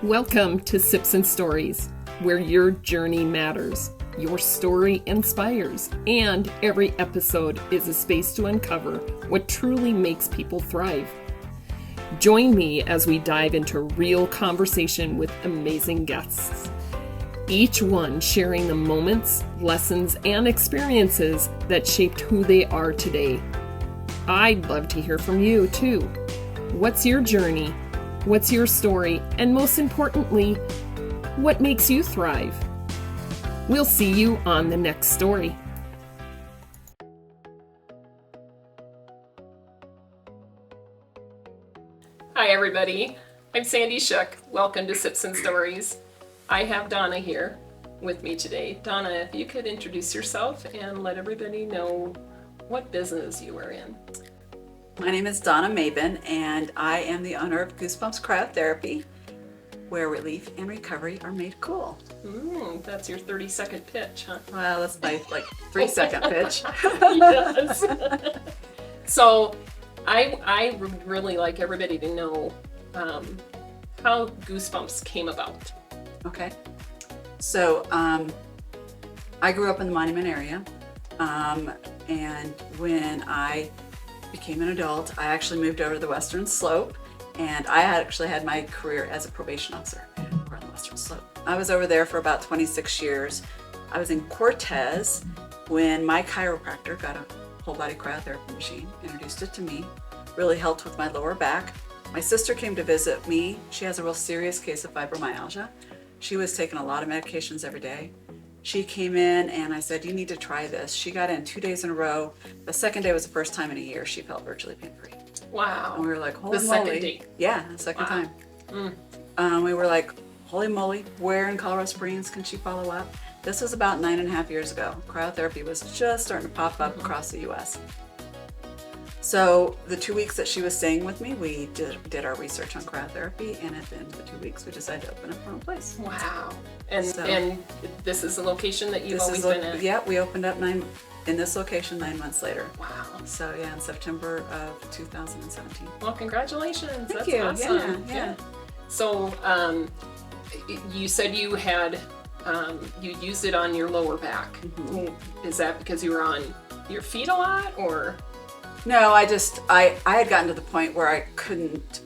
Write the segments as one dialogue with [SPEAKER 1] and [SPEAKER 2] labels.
[SPEAKER 1] Welcome to Sips and Stories, where your journey matters, your story inspires, and every episode is a space to uncover what truly makes people thrive. Join me as we dive into real conversation with amazing guests, each one sharing the moments, lessons, and experiences that shaped who they are today. I'd love to hear from you, too. What's your journey? What's your story? And most importantly, what makes you thrive? We'll see you on the next story. Hi, everybody. I'm Sandy Shook. Welcome to Sips and Stories. I have Donna here with me today. Donna, if you could introduce yourself and let everybody know what business you are in.
[SPEAKER 2] My name is Donna Mabin, and I am the owner of Goosebumps Cryotherapy, where relief and recovery are made cool.
[SPEAKER 1] That's your 30-second pitch, huh?
[SPEAKER 2] Well, that's my 3-second pitch.
[SPEAKER 1] Yes. So I would really like everybody to know how Goosebumps came about.
[SPEAKER 2] Okay. So I grew up in the Monument area, and when I became an adult, I actually moved over to the Western Slope, and I actually had my career as a probation officer over on the Western Slope. I was over there for about 26 years. I was in Cortez when my chiropractor got a whole body cryotherapy machine, introduced it to me, really helped with my lower back. My sister came to visit me. She has a real serious case of fibromyalgia. She was taking a lot of medications every day. She came in and I said, you need to try this. She got in 2 days in a row. The second day was the first time in a year she felt virtually pain-free.
[SPEAKER 1] Wow.
[SPEAKER 2] And we were like, holy
[SPEAKER 1] The
[SPEAKER 2] moly.
[SPEAKER 1] second date.
[SPEAKER 2] Yeah, the second time. We were like, holy moly, where in Colorado Springs can she follow up? This was about 9.5 years ago. Cryotherapy was just starting to pop up across the US. So the 2 weeks that she was staying with me, we did our research on cryotherapy, and at the end of the 2 weeks, we decided to open up our own place.
[SPEAKER 1] Wow. And this is the location that you've always been at?
[SPEAKER 2] Yeah, we opened up in this location 9 months later.
[SPEAKER 1] Wow.
[SPEAKER 2] So yeah, in September of 2017.
[SPEAKER 1] Well, congratulations.
[SPEAKER 2] Thank
[SPEAKER 1] That's
[SPEAKER 2] you.
[SPEAKER 1] awesome.
[SPEAKER 2] Yeah.
[SPEAKER 1] So you said you had, you used it on your lower back. Mm-hmm. Is that because you were on your feet a lot, or?
[SPEAKER 2] No, I had gotten to the point where I couldn't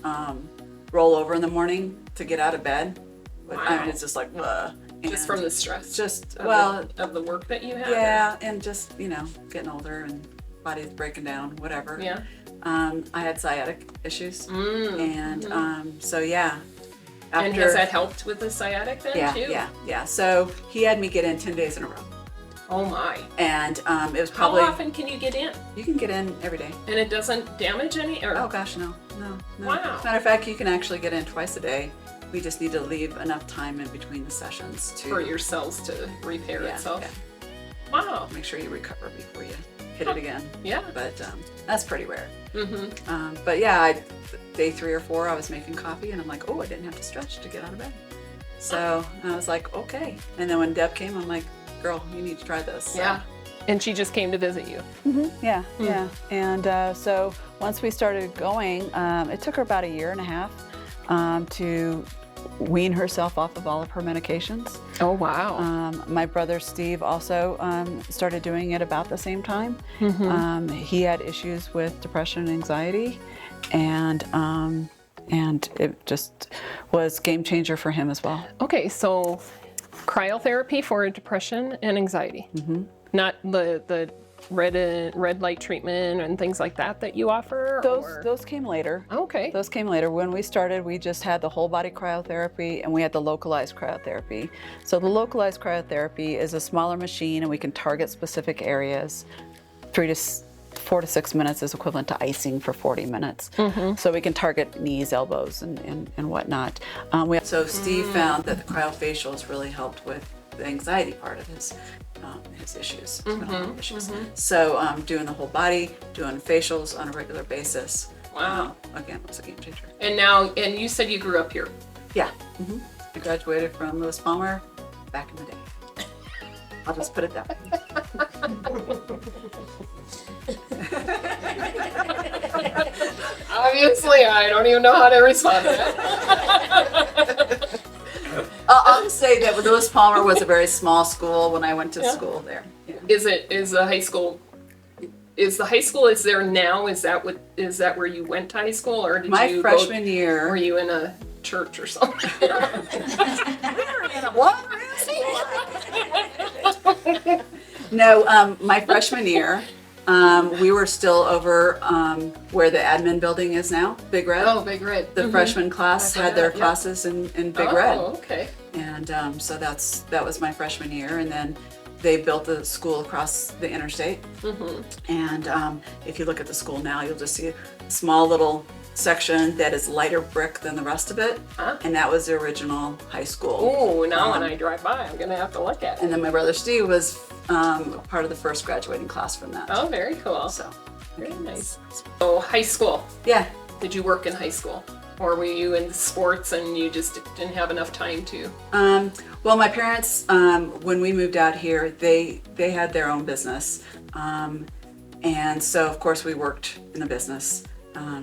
[SPEAKER 2] roll over in the morning to get out of bed.
[SPEAKER 1] Wow.
[SPEAKER 2] I was just like, ugh.
[SPEAKER 1] Just from the stress? Of the work that you had?
[SPEAKER 2] Yeah, and just, getting older and body's breaking down, whatever.
[SPEAKER 1] Yeah.
[SPEAKER 2] I had sciatic issues. So yeah.
[SPEAKER 1] And has that helped with the sciatic then too?
[SPEAKER 2] Yeah. So he had me get in 10 days in a row.
[SPEAKER 1] Oh my.
[SPEAKER 2] And it was probably...
[SPEAKER 1] How often can you get in?
[SPEAKER 2] You can get in every day.
[SPEAKER 1] And it doesn't damage any? Or?
[SPEAKER 2] Oh gosh, no.
[SPEAKER 1] Wow.
[SPEAKER 2] As a matter of fact, you can actually get in twice a day. We just need to leave enough time in between the sessions
[SPEAKER 1] for your cells to repair itself.
[SPEAKER 2] Yeah.
[SPEAKER 1] Wow.
[SPEAKER 2] Make sure you recover before you hit it again.
[SPEAKER 1] Yeah.
[SPEAKER 2] But that's pretty rare.
[SPEAKER 1] Mm-hmm.
[SPEAKER 2] But yeah, day 3 or 4, I was making coffee, and I'm like, oh, I didn't have to stretch to get out of bed. So I was like, okay. And then when Deb came, I'm like, girl, you need to try this.
[SPEAKER 1] Yeah. And she just came to visit you.
[SPEAKER 3] Mm-hmm. Yeah. And so once we started going, it took her about 1.5 years to wean herself off of all of her medications.
[SPEAKER 1] Oh, wow.
[SPEAKER 3] My brother Steve also started doing it about the same time.
[SPEAKER 1] Mm-hmm.
[SPEAKER 3] He had issues with depression and anxiety, and it just was game changer for him as well.
[SPEAKER 1] Okay, so cryotherapy for depression and anxiety.
[SPEAKER 3] Mm-hmm.
[SPEAKER 1] Not the red light treatment and things like that you offer?
[SPEAKER 3] Those came later.
[SPEAKER 1] Okay.
[SPEAKER 3] Those came later. When we started, we just had the whole body cryotherapy, and we had the localized cryotherapy. So the localized cryotherapy is a smaller machine, and we can target specific areas. 4 to 6 minutes is equivalent to icing for 40 minutes. Mm-hmm. So we can target knees, elbows, and whatnot.
[SPEAKER 2] So Steve found that the cryofacials really helped with the anxiety part of his issues, mental issues. Mm-hmm. So doing the whole body, doing facials on a regular basis.
[SPEAKER 1] Wow.
[SPEAKER 2] Again, was a game changer.
[SPEAKER 1] And you said you grew up here.
[SPEAKER 2] Yeah. Mm-hmm. I graduated from Lewis Palmer back in the day. I'll just put it that way.
[SPEAKER 1] Obviously, I don't even know how to respond to that.
[SPEAKER 2] say that Lewis Palmer was a very small school when I went to
[SPEAKER 1] Yeah.
[SPEAKER 2] school there. Yeah.
[SPEAKER 1] Is the high school is there now? Is that where you went to high school, or did
[SPEAKER 2] My
[SPEAKER 1] you
[SPEAKER 2] freshman
[SPEAKER 1] were
[SPEAKER 2] year.
[SPEAKER 1] you in a church or something?
[SPEAKER 2] No, my freshman year, we were still over where the admin building is now, Big Red.
[SPEAKER 1] Oh, Big Red.
[SPEAKER 2] The freshman class
[SPEAKER 1] I
[SPEAKER 2] had their
[SPEAKER 1] forgot, yeah.
[SPEAKER 2] classes in Big Red.
[SPEAKER 1] Oh, okay.
[SPEAKER 2] And so that was my freshman year. And then they built the school across the interstate. And if you look at the school now, you'll just see a small little section that is lighter brick than the rest of it.
[SPEAKER 1] Huh?
[SPEAKER 2] And that was the original high school.
[SPEAKER 1] Oh, now when I drive by, I'm gonna have to look at
[SPEAKER 2] And
[SPEAKER 1] it.
[SPEAKER 2] then my brother Steve was part of the first graduating class from that.
[SPEAKER 1] Oh, very cool.
[SPEAKER 2] So,
[SPEAKER 1] Very nice. So, high school.
[SPEAKER 2] yeah.
[SPEAKER 1] Did you work in high school, or were you in sports and you just didn't have enough time to?
[SPEAKER 2] Well, my parents, when we moved out here, they had their own business. And so, of course, we worked in the business.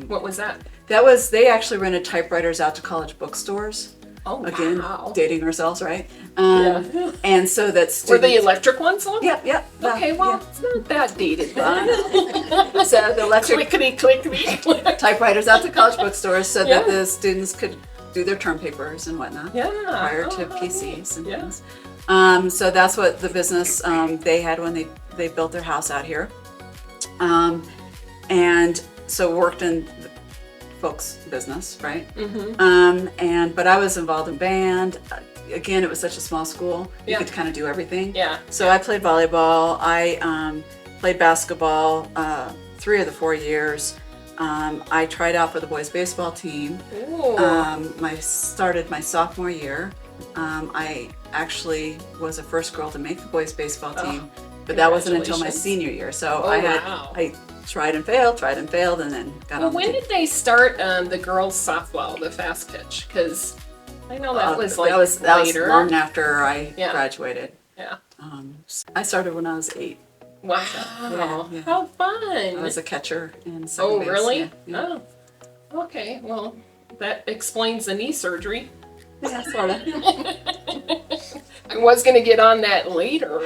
[SPEAKER 1] What was that?
[SPEAKER 2] They actually rented typewriters out to college bookstores.
[SPEAKER 1] Oh,
[SPEAKER 2] Again,
[SPEAKER 1] wow.
[SPEAKER 2] dating ourselves, right?
[SPEAKER 1] Yeah.
[SPEAKER 2] And so that
[SPEAKER 1] Were the
[SPEAKER 2] students.
[SPEAKER 1] electric ones on?
[SPEAKER 2] Yep, yep.
[SPEAKER 1] Okay, well,
[SPEAKER 2] yeah.
[SPEAKER 1] it's not that dated.
[SPEAKER 2] So the electric
[SPEAKER 1] Clickety.
[SPEAKER 2] typewriters out to college bookstores so that
[SPEAKER 1] Yeah.
[SPEAKER 2] the students could do their term papers and whatnot.
[SPEAKER 1] Yeah.
[SPEAKER 2] Prior to
[SPEAKER 1] Oh,
[SPEAKER 2] PCs and
[SPEAKER 1] yeah.
[SPEAKER 2] things. So that's what the business they had when they built their house out here. And so worked in the folks' business, right? But I was involved in band. Again, it was such a small school. You
[SPEAKER 1] Yeah.
[SPEAKER 2] could kind of do everything.
[SPEAKER 1] Yeah.
[SPEAKER 2] So I played volleyball. I played basketball 3 of the 4 years. I tried out for the boys baseball team.
[SPEAKER 1] Ooh.
[SPEAKER 2] I started my sophomore year. I actually was the first girl to make the boys baseball team, but that wasn't until my
[SPEAKER 1] congratulations.
[SPEAKER 2] senior year. So
[SPEAKER 1] Oh,
[SPEAKER 2] I
[SPEAKER 1] wow.
[SPEAKER 2] tried and failed, and then got
[SPEAKER 1] Well,
[SPEAKER 2] on the
[SPEAKER 1] when
[SPEAKER 2] team.
[SPEAKER 1] did they start the girls softball, the fast pitch? Because I know that was like
[SPEAKER 2] that was
[SPEAKER 1] later.
[SPEAKER 2] long after I
[SPEAKER 1] Yeah.
[SPEAKER 2] graduated.
[SPEAKER 1] Yeah.
[SPEAKER 2] I started when I was 8.
[SPEAKER 1] Wow.
[SPEAKER 2] yeah.
[SPEAKER 1] How fun.
[SPEAKER 2] I was a catcher in second
[SPEAKER 1] Oh,
[SPEAKER 2] base.
[SPEAKER 1] really?
[SPEAKER 2] Yeah.
[SPEAKER 1] Oh. Okay. Well, that explains the knee surgery.
[SPEAKER 2] Yeah, sort of.
[SPEAKER 1] I was going to get on that later.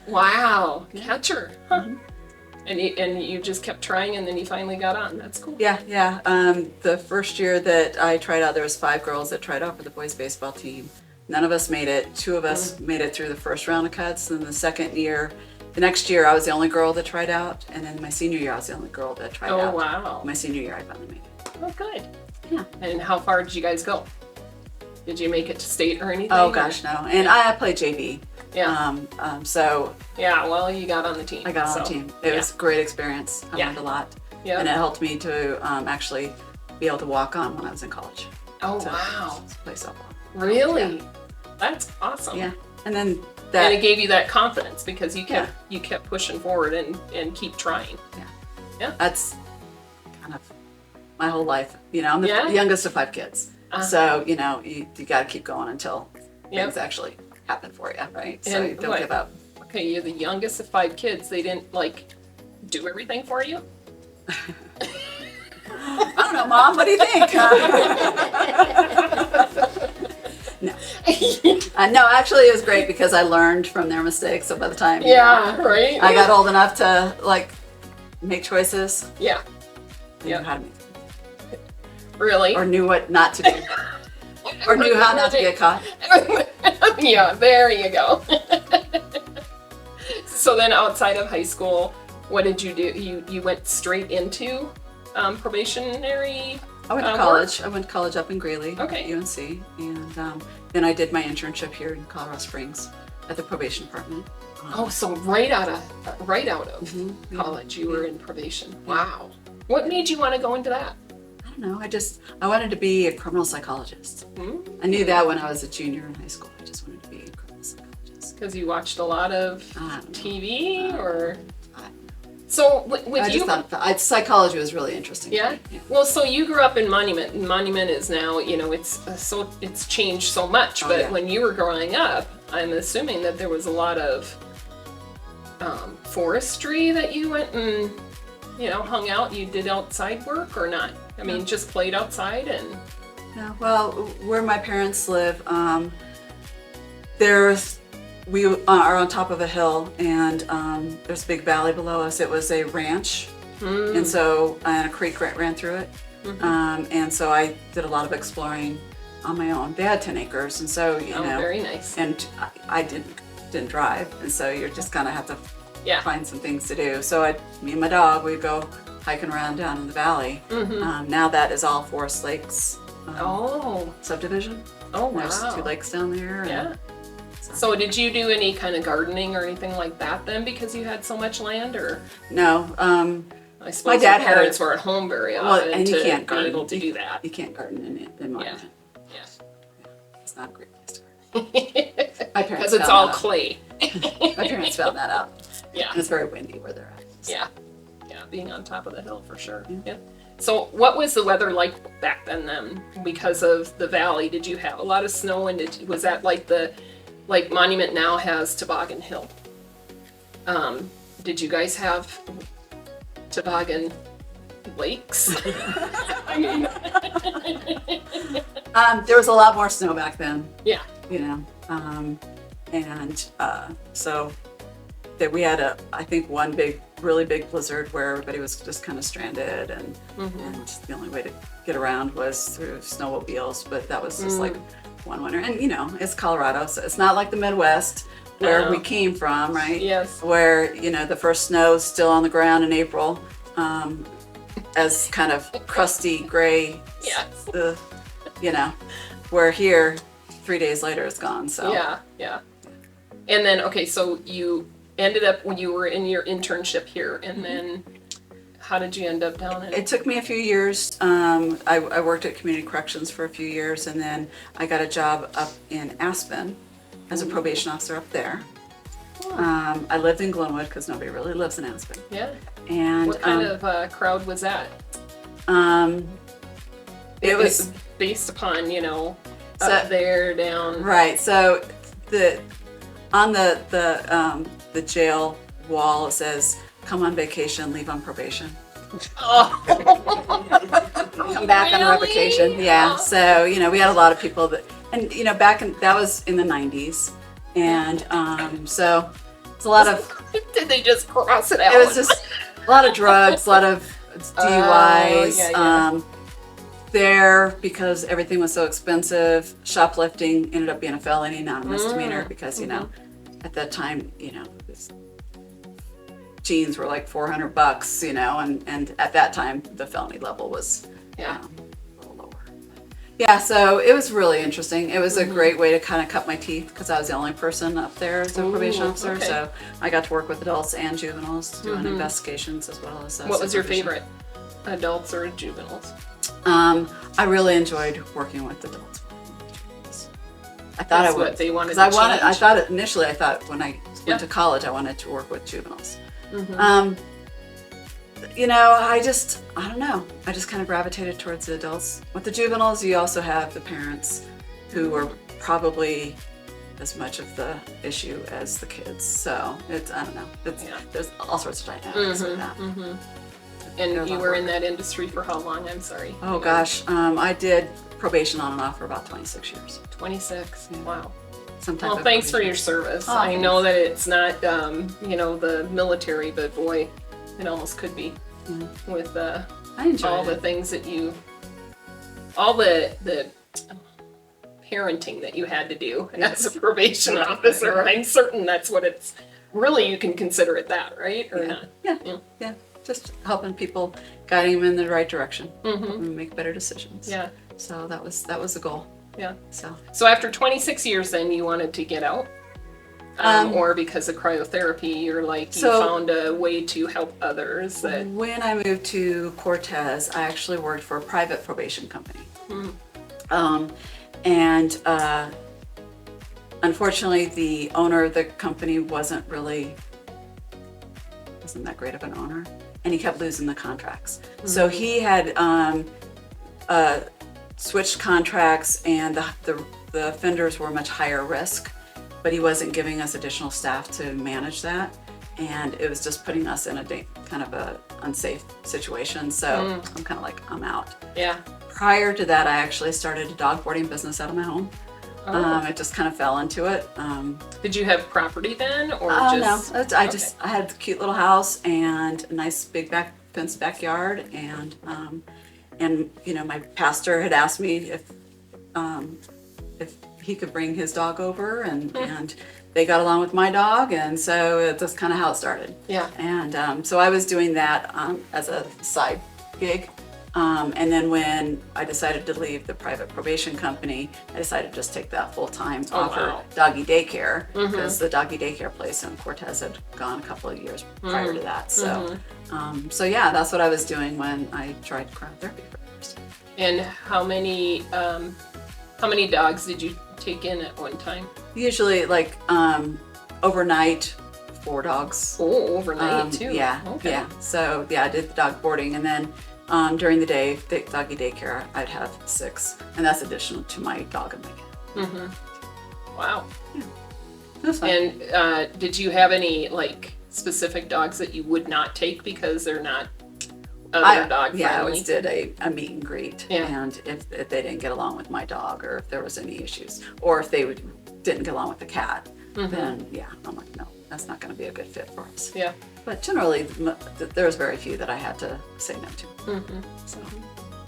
[SPEAKER 1] Wow. Catcher. Huh. And you just kept trying, and then you finally got on. That's cool.
[SPEAKER 2] Yeah, yeah. The first year that I tried out, there was 5 girls that tried out for the boys baseball team. None of us made it. 2 of us made it through the first round of cuts. And the next year, I was the only girl that tried out. And then my senior year, I was the only girl that tried
[SPEAKER 1] Oh,
[SPEAKER 2] out.
[SPEAKER 1] wow.
[SPEAKER 2] My senior year, I finally made it.
[SPEAKER 1] Oh, good.
[SPEAKER 2] Yeah.
[SPEAKER 1] And how far did you guys go? Did you make it to state or anything?
[SPEAKER 2] Oh gosh, no. And I played JV.
[SPEAKER 1] Yeah.
[SPEAKER 2] So
[SPEAKER 1] Yeah, well, you got on the team.
[SPEAKER 2] I got on the
[SPEAKER 1] so,
[SPEAKER 2] team. It was a great experience. I
[SPEAKER 1] Yeah.
[SPEAKER 2] learned a lot.
[SPEAKER 1] Yeah.
[SPEAKER 2] And it helped me to actually be able to walk on when I was in college.
[SPEAKER 1] Oh,
[SPEAKER 2] to
[SPEAKER 1] wow.
[SPEAKER 2] play softball.
[SPEAKER 1] Really? That's awesome.
[SPEAKER 2] Yeah. And then
[SPEAKER 1] And
[SPEAKER 2] that.
[SPEAKER 1] it gave you that confidence because you kept pushing forward and keep trying.
[SPEAKER 2] That's kind of my whole life. I'm the
[SPEAKER 1] Yeah.
[SPEAKER 2] youngest of 5 kids. So, you got to keep going until
[SPEAKER 1] Yep.
[SPEAKER 2] things actually happen for you, right? So
[SPEAKER 1] And
[SPEAKER 2] you don't
[SPEAKER 1] what-
[SPEAKER 2] give up.
[SPEAKER 1] Okay, you're the youngest of 5 kids. They didn't do everything for you?
[SPEAKER 2] I don't know, Mom, what do you think? No, actually it was great because I learned from their mistakes. So by the time
[SPEAKER 1] Yeah, right?
[SPEAKER 2] I got old enough to make choices,
[SPEAKER 1] Yeah,
[SPEAKER 2] I
[SPEAKER 1] Yeah.
[SPEAKER 2] knew how to make them,
[SPEAKER 1] really?
[SPEAKER 2] or knew what not to do, or knew how not to get caught.
[SPEAKER 1] Yeah, there you go. So then outside of high school, what did you do? You went straight into probationary?
[SPEAKER 2] I went to
[SPEAKER 1] work?
[SPEAKER 2] college. I went to college up in Greeley,
[SPEAKER 1] Okay.
[SPEAKER 2] at UNC, and then I did my internship here in Colorado Springs at the probation department.
[SPEAKER 1] Oh, so right out of
[SPEAKER 2] Yeah.
[SPEAKER 1] college, you were in probation. Wow. What made you want to go into that?
[SPEAKER 2] I don't know. I wanted to be a criminal psychologist.
[SPEAKER 1] Hmm?
[SPEAKER 2] I knew that when I was a junior in high school. I just wanted to be a criminal psychologist.
[SPEAKER 1] Because you watched a lot of
[SPEAKER 2] I don't know.
[SPEAKER 1] TV, or
[SPEAKER 2] I don't know.
[SPEAKER 1] so with
[SPEAKER 2] I
[SPEAKER 1] you.
[SPEAKER 2] just thought psychology was really interesting. to
[SPEAKER 1] Yeah.
[SPEAKER 2] me.
[SPEAKER 1] Well, so you grew up in Monument, and Monument is now, it's changed so much.
[SPEAKER 2] Oh,
[SPEAKER 1] But
[SPEAKER 2] yeah.
[SPEAKER 1] when you were growing up, I'm assuming that there was a lot of forestry that you went and hung out. You did outside work or not? I mean, just played outside and.
[SPEAKER 2] Yeah, well, where my parents live, we are on top of a hill, and there's a big valley below us. It was a ranch, and a creek ran through it, and so I did a lot of exploring on my own. They had 10 acres, and so
[SPEAKER 1] very nice.
[SPEAKER 2] And I didn't drive, and so you're just kind of have to find some things to do. So me and my dog, we'd go hiking around down in the valley. Now that is all Forest Lakes subdivision.
[SPEAKER 1] Oh, wow.
[SPEAKER 2] There's 2 lakes down there.
[SPEAKER 1] Yeah. So did you do any kind of gardening or anything like that then because you had so much land, or?
[SPEAKER 2] No.
[SPEAKER 1] I suppose
[SPEAKER 2] my dad
[SPEAKER 1] your parents were at home very often
[SPEAKER 2] and you can't
[SPEAKER 1] be
[SPEAKER 2] garden.
[SPEAKER 1] able to do that.
[SPEAKER 2] You can't garden in Montana.
[SPEAKER 1] Yeah.
[SPEAKER 2] It's not a great place to garden.
[SPEAKER 1] Because it's all clay.
[SPEAKER 2] My parents found that out.
[SPEAKER 1] Yeah.
[SPEAKER 2] And it's very windy where they're at. So.
[SPEAKER 1] Yeah. Yeah, being on top of the hill for sure. Yeah. So what was the weather like back then because of the valley? Did you have a lot of snow, and was that like Monument now has Toboggan Hill? Did you guys have toboggan lakes? I mean,
[SPEAKER 2] there was a lot more snow back then.
[SPEAKER 1] Yeah.
[SPEAKER 2] So that we had I think one really big blizzard where everybody was just kind of stranded, and the only way to get around was through snowmobiles, but that was just like one winter. And it's Colorado, so it's not like the Midwest where we came from, right?
[SPEAKER 1] Yes.
[SPEAKER 2] Where the first snow's still on the ground in April, as kind of crusty gray.
[SPEAKER 1] Yes.
[SPEAKER 2] Where here 3 days later it's gone. So
[SPEAKER 1] yeah. And then so you ended up when you were in your internship here, and then how did you end up down in?
[SPEAKER 2] It took me a few years. I worked at Community Corrections for a few years, and then I got a job up in Aspen as a probation officer up there. I lived in Glenwood because nobody really lives in Aspen.
[SPEAKER 1] Yeah.
[SPEAKER 2] And
[SPEAKER 1] what kind of crowd was that?
[SPEAKER 2] It was
[SPEAKER 1] based upon up there, down.
[SPEAKER 2] Right. So on the jail wall it says, "Come on vacation, leave on probation."
[SPEAKER 1] Oh.
[SPEAKER 2] Come back on revocation. Yeah.
[SPEAKER 1] Oh.
[SPEAKER 2] So we had a lot of people that, and that was in the 90s, and so it's a lot of.
[SPEAKER 1] Did they just cross it out?
[SPEAKER 2] It was just a lot of drugs, a lot of DUIs.
[SPEAKER 1] Yeah.
[SPEAKER 2] There, because everything was so expensive, shoplifting ended up being a felony, not a misdemeanor, because at that time jeans were like $400, and at that time the felony level was a little lower. Yeah, so it was really interesting. It was a great way to kind of cut my teeth because I was the only person up there as a probation officer.
[SPEAKER 1] Okay.
[SPEAKER 2] So I got to work with adults and juveniles doing investigations as well as
[SPEAKER 1] what was your
[SPEAKER 2] supervision.
[SPEAKER 1] favorite, adults or juveniles?
[SPEAKER 2] I really enjoyed working with adults. I thought
[SPEAKER 1] That's
[SPEAKER 2] I would.
[SPEAKER 1] what they wanted.
[SPEAKER 2] Initially I thought when I went to college I wanted to work with juveniles. I don't know. I just kind of gravitated towards the adults. With the juveniles, you also have the parents who are probably as much of the issue as the kids. So I don't know. There's all sorts of dynamics with that.
[SPEAKER 1] And you were in that industry for how long? I'm sorry.
[SPEAKER 2] Oh gosh, I did probation on and off for about 26 years.
[SPEAKER 1] 26. Wow.
[SPEAKER 2] Well,
[SPEAKER 1] thanks for your service. I know that it's not, the military, but boy, it almost could be with all the things that all the parenting that you had to do as a probation officer. I'm certain that's what it's really. You can consider it that, right? Or not?
[SPEAKER 2] Yeah. Just helping people, guiding them in the right direction, and make better decisions.
[SPEAKER 1] Yeah.
[SPEAKER 2] So that was the goal.
[SPEAKER 1] Yeah.
[SPEAKER 2] So
[SPEAKER 1] after 26 years, then you wanted to get out, or because of cryotherapy, you're like you found a way to help others.
[SPEAKER 2] When I moved to Cortez, I actually worked for a private probation company, and unfortunately, the owner of the company wasn't that great of an owner, and he kept losing the contracts. So he had switched contracts, and the offenders were much higher risk, but he wasn't giving us additional staff to manage that. and it was just putting us in a kind of a unsafe situation. So I'm kind of like, I'm out.
[SPEAKER 1] Yeah.
[SPEAKER 2] Prior to that, I actually started a dog boarding business out of my home.
[SPEAKER 1] Oh.
[SPEAKER 2] I just kind of fell into it.
[SPEAKER 1] Did you have property then, or just?
[SPEAKER 2] No, I had a cute little house and a nice big fenced backyard, and you know, my pastor had asked me if he could bring his dog over, and they got along with my dog, and so that's kind of how it started.
[SPEAKER 1] Yeah.
[SPEAKER 2] And so I was doing that as a side gig. And then when I decided to leave the private probation company, I decided to just take that full-time offer doggy daycare, because the doggy daycare place in Cortez had gone a couple of years prior to that. So, so yeah, that's what I was doing when I tried cryotherapy first.
[SPEAKER 1] And how many dogs did you take in at one time?
[SPEAKER 2] Usually, like overnight, 4 dogs.
[SPEAKER 1] Oh, overnight too.
[SPEAKER 2] Yeah,
[SPEAKER 1] Okay.
[SPEAKER 2] yeah. So yeah, I did the dog boarding, and then during the day, the doggy daycare, I'd have 6, and that's additional to my dog and my cat.
[SPEAKER 1] Wow.
[SPEAKER 2] Yeah. That's fun.
[SPEAKER 1] And did you have any like specific dogs that you would not take because they're not other dog friendly?
[SPEAKER 2] Yeah, I always did a meet and greet,
[SPEAKER 1] Yeah.
[SPEAKER 2] and if they didn't get along with my dog, or if there was any issues, or if they didn't get along with the cat, then yeah, I'm like, no, that's not going to be a good fit for us.
[SPEAKER 1] Yeah.
[SPEAKER 2] But generally, there was very few that I had to say no to. So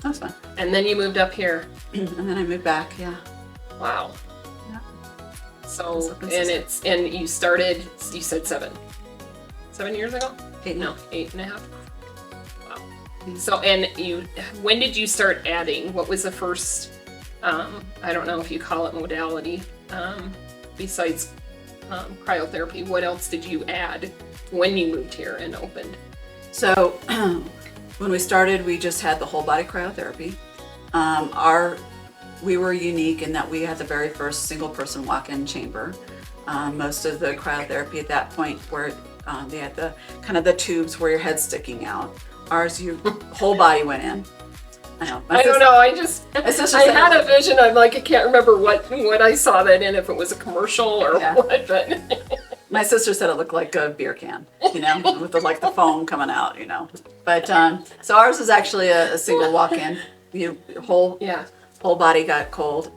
[SPEAKER 2] that was fun.
[SPEAKER 1] And then you moved up here.
[SPEAKER 2] And then I moved back. Yeah.
[SPEAKER 1] Wow.
[SPEAKER 2] Yeah.
[SPEAKER 1] So and you started. You said 7 years ago.
[SPEAKER 2] 8
[SPEAKER 1] No, 8.5. Wow. So when did you start adding? What was the first? I don't know if you call it modality. Besides cryotherapy, what else did you add when you moved here and opened?
[SPEAKER 2] So when we started, we just had the whole body cryotherapy. We were unique in that we had the very first single person walk-in chamber. Most of the cryotherapy at that point where they had the kind of the tubes where your head's sticking out. Ours, your whole body went in. I know.
[SPEAKER 1] I don't know. I had a vision. I'm like, I can't remember what I saw that in, if it was a commercial or what. But
[SPEAKER 2] my sister said it looked like a beer can, you know, with the foam coming out, you know. But so ours was actually a single walk-in. Your whole body got cold.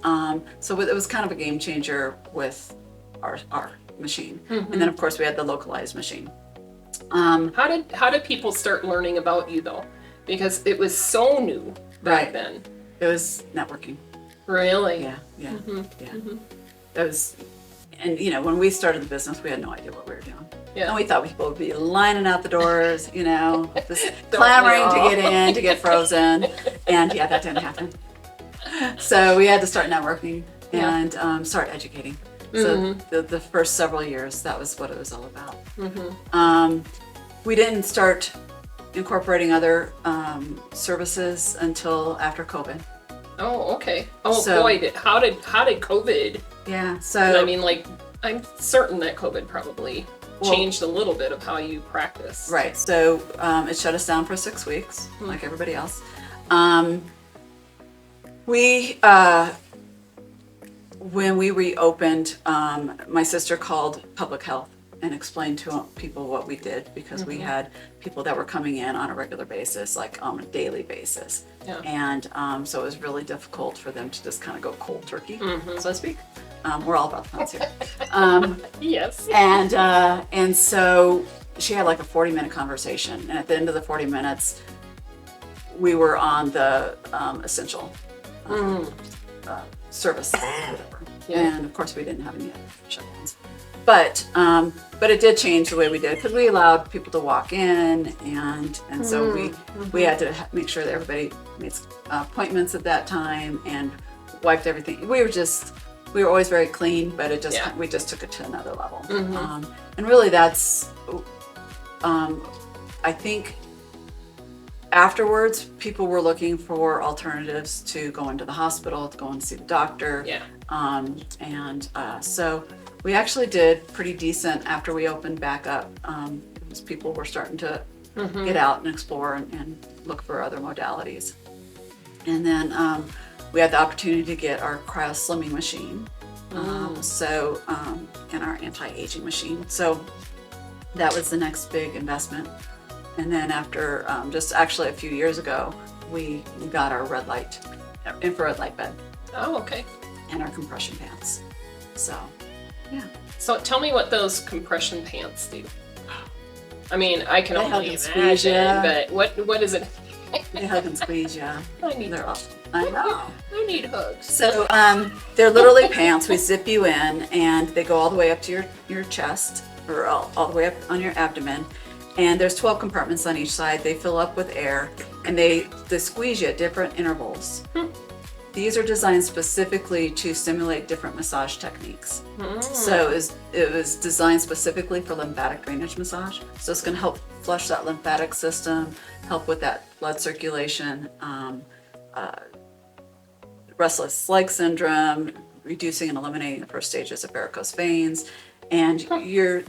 [SPEAKER 2] So it was kind of a game changer with our machine. And then of course we had the localized machine.
[SPEAKER 1] how did people start learning about you though? Because it was so new back then.
[SPEAKER 2] It was networking.
[SPEAKER 1] Really?
[SPEAKER 2] Yeah. It was, and you know, when we started the business, we had no idea what we were doing.
[SPEAKER 1] Yeah.
[SPEAKER 2] And we thought people would be lining out the doors, you know, just clamoring to get in, to get frozen. And yeah, that didn't happen. So we had to start networking and start educating. So the first several years, that was what it was all about. We didn't start incorporating other services until after COVID.
[SPEAKER 1] Oh, okay. Oh,
[SPEAKER 2] So-
[SPEAKER 1] boy, how did COVID?
[SPEAKER 2] Yeah. So
[SPEAKER 1] I mean, like, I'm certain that COVID probably changed a little bit of how you practice.
[SPEAKER 2] right. So it shut us down for 6 weeks, like everybody else. When we reopened, my sister called public health and explained to people what we did, because we had people that were coming in on a regular basis, like on a daily basis.
[SPEAKER 1] Yeah.
[SPEAKER 2] And so it was really difficult for them to just kind of go cold turkey, so to speak. We're all about plants here.
[SPEAKER 1] Yes.
[SPEAKER 2] And so she had like a 40-minute conversation, and at the end of the 40 minutes, we were on the essential service, whatever. And of course, we didn't have any other shutdowns. But it did change the way we did, because we allowed people to walk in, and so we had to make sure that everybody made appointments at that time and wiped everything. We were always very clean, but we just took it to another level. And really, that's I think afterwards, people were looking for alternatives to go into the hospital, to go and see the doctor.
[SPEAKER 1] Yeah.
[SPEAKER 2] So we actually did pretty decent after we opened back up. Because people were starting to get out and explore and look for other modalities. And then we had the opportunity to get our cryo slimming machine, and our anti-aging machine. So that was the next big investment. And then after, just actually a few years ago, we got our infrared light bed
[SPEAKER 1] Oh, okay.
[SPEAKER 2] and our compression pants. So, yeah.
[SPEAKER 1] So tell me what those compression pants do. I mean, I can
[SPEAKER 2] They hug
[SPEAKER 1] only
[SPEAKER 2] and squeeze
[SPEAKER 1] imagine,
[SPEAKER 2] ya.
[SPEAKER 1] but what is it?
[SPEAKER 2] They hug and squeeze, yeah.
[SPEAKER 1] I need
[SPEAKER 2] They're
[SPEAKER 1] hugs.
[SPEAKER 2] I know.
[SPEAKER 1] I need hugs.
[SPEAKER 2] So they're literally pants. We zip you in, and they go all the way up to your chest, or all the way up on your abdomen. And there's 12 compartments on each side. They fill up with air, and they squeeze you at different intervals. These are designed specifically to stimulate different massage techniques. So it was designed specifically for lymphatic drainage massage. So it's going to help flush that lymphatic system, help with that blood circulation, restless leg syndrome, reducing and eliminating the first stages of varicose veins. And we'll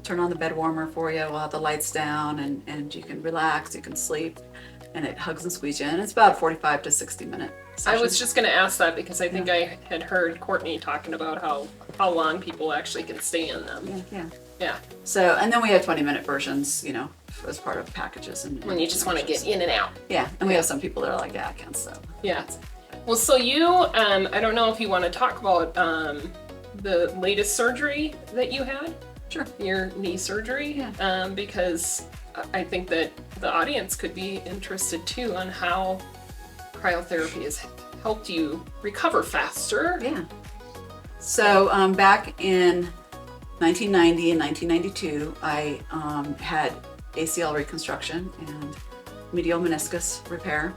[SPEAKER 2] turn on the bed warmer for you. We'll have the lights down, and you can relax, you can sleep, and it hugs and squeezes you. And it's about a 45 to 60 minute session.
[SPEAKER 1] I was just going to ask that because I think I had heard Courtney talking about how long people actually can stay in them.
[SPEAKER 2] Yeah. So, and then we have 20-minute versions, as part of packages. And
[SPEAKER 1] When you just want to get in and out.
[SPEAKER 2] Yeah, and we have some people that are like, yeah, I can't, so.
[SPEAKER 1] Yeah. Well, so you, I don't know if you want to talk about the latest surgery that you had.
[SPEAKER 2] Sure.
[SPEAKER 1] Your knee surgery.
[SPEAKER 2] Yeah.
[SPEAKER 1] Because I think that the audience could be interested too on how cryotherapy has helped you recover faster.
[SPEAKER 2] Yeah. So back in 1990 and 1992, I had ACL reconstruction and medial meniscus repair.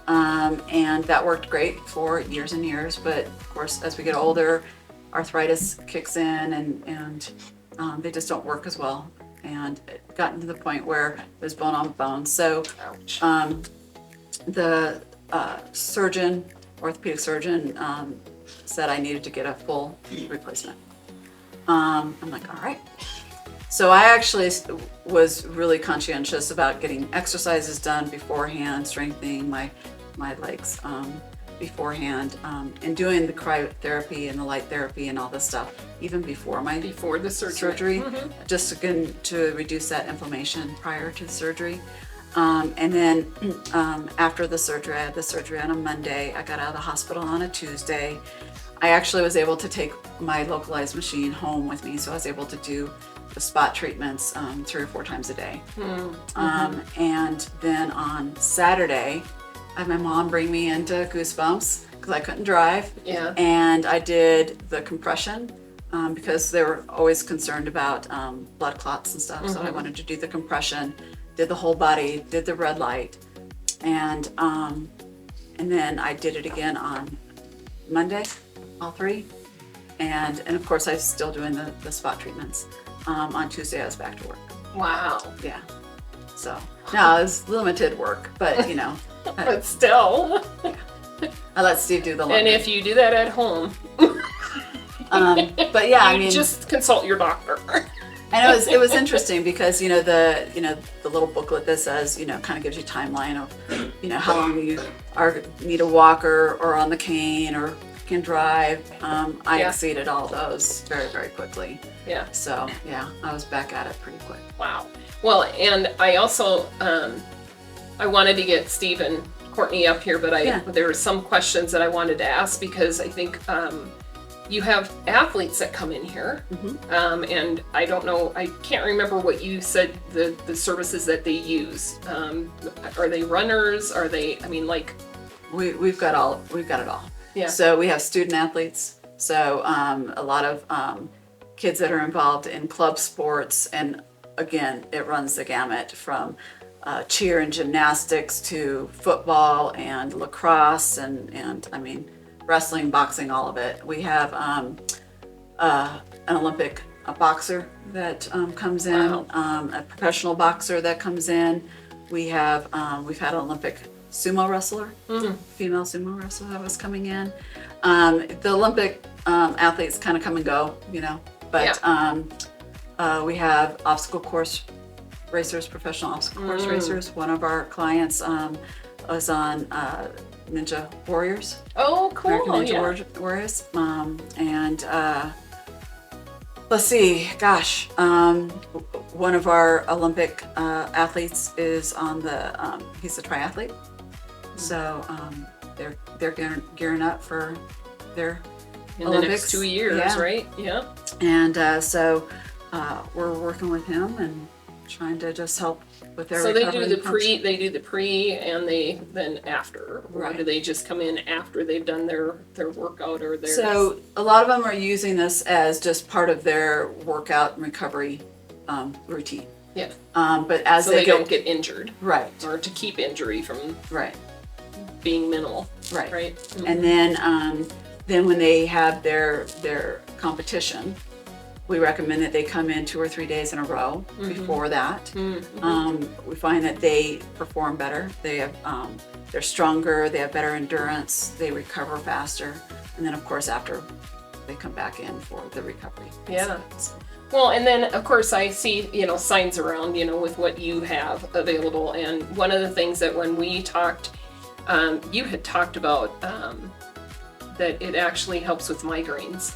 [SPEAKER 2] And that worked great for years and years. But of course, as we get older, arthritis kicks in, and they just don't work as well. And it gotten to the point where it was bone on bone. So the surgeon, orthopedic surgeon, said I needed to get a full replacement. I'm like, all right. So I actually was really conscientious about getting exercises done beforehand, strengthening my legs beforehand, and doing the cryotherapy and the light therapy and all this stuff even before
[SPEAKER 1] the surgery.
[SPEAKER 2] Just again to reduce that inflammation prior to the surgery. And then after the surgery, I had the surgery on a Monday. I got out of the hospital on a Tuesday. I actually was able to take my localized machine home with me, so I was able to do the spot treatments 3 or 4 times a day. And then on Saturday, I had my mom bring me into Goosebumps because I couldn't drive.
[SPEAKER 1] Yeah.
[SPEAKER 2] And I did the compression because they were always concerned about blood clots and stuff. So I wanted to do the compression, did the whole body, did the red light, and then I did it again on Monday, all 3. And of course, I'm still doing the spot treatments. On Tuesday, I was back to work.
[SPEAKER 1] Wow.
[SPEAKER 2] Yeah. So no, it was limited work, but
[SPEAKER 1] But still.
[SPEAKER 2] I let Steve do the laundry.
[SPEAKER 1] And if you do that at home,
[SPEAKER 2] but yeah, I mean,
[SPEAKER 1] just consult your doctor.
[SPEAKER 2] and it was interesting because the little booklet that says kind of gives you a timeline of how long you need a walker or on the cane or can drive. I exceeded all those very, very quickly.
[SPEAKER 1] Yeah.
[SPEAKER 2] So yeah, I was back at it pretty quick.
[SPEAKER 1] Wow. Well, and I also I wanted to get Steve and Courtney up here, but there were some questions that I wanted to ask because I think you have athletes that come in here, and I don't know, I can't remember what you said the services that they use. Are they runners? Are they? I mean, like
[SPEAKER 2] we've got it all.
[SPEAKER 1] Yeah.
[SPEAKER 2] So we have student athletes. So a lot of kids that are involved in club sports, and again, it runs the gamut from cheer and gymnastics to football and lacrosse and I mean wrestling, boxing, all of it. We have an Olympic boxer that comes in, a professional boxer that comes in. We've had an Olympic sumo wrestler, female sumo wrestler that was coming in. The Olympic athletes kind of come and go, but we have obstacle course racers, professional obstacle course racers. One of our clients was on Ninja Warriors.
[SPEAKER 1] Oh, cool.
[SPEAKER 2] American Ninja Warriors. And Let's see, gosh, one of our Olympic athletes is on the, he's a triathlete. So they're gearing up for their
[SPEAKER 1] In
[SPEAKER 2] Olympics.
[SPEAKER 1] the next 2 years,
[SPEAKER 2] Yeah.
[SPEAKER 1] right? Yeah.
[SPEAKER 2] And so we're working with him and trying to just help with their
[SPEAKER 1] So they
[SPEAKER 2] recovery.
[SPEAKER 1] do the pre, and then after, or
[SPEAKER 2] Right.
[SPEAKER 1] do they just come in after they've done their workout or their?
[SPEAKER 2] So a lot of them are using this as just part of their workout and recovery routine.
[SPEAKER 1] yeah.
[SPEAKER 2] But as
[SPEAKER 1] So
[SPEAKER 2] they
[SPEAKER 1] they don't get injured,
[SPEAKER 2] right,
[SPEAKER 1] or to keep injury from
[SPEAKER 2] right,
[SPEAKER 1] being minimal,
[SPEAKER 2] right,
[SPEAKER 1] right?
[SPEAKER 2] And then when they have their competition, we recommend that they come in 2 or 3 days in a row before that. We find that they perform better. They have, they're stronger. They have better endurance. They recover faster. And then, of course, after they come back in for the recovery.
[SPEAKER 1] Yeah. Well, and then of course I see, signs around, with what you have available. And one of the things that when we talked, you had talked about that it actually helps with migraines.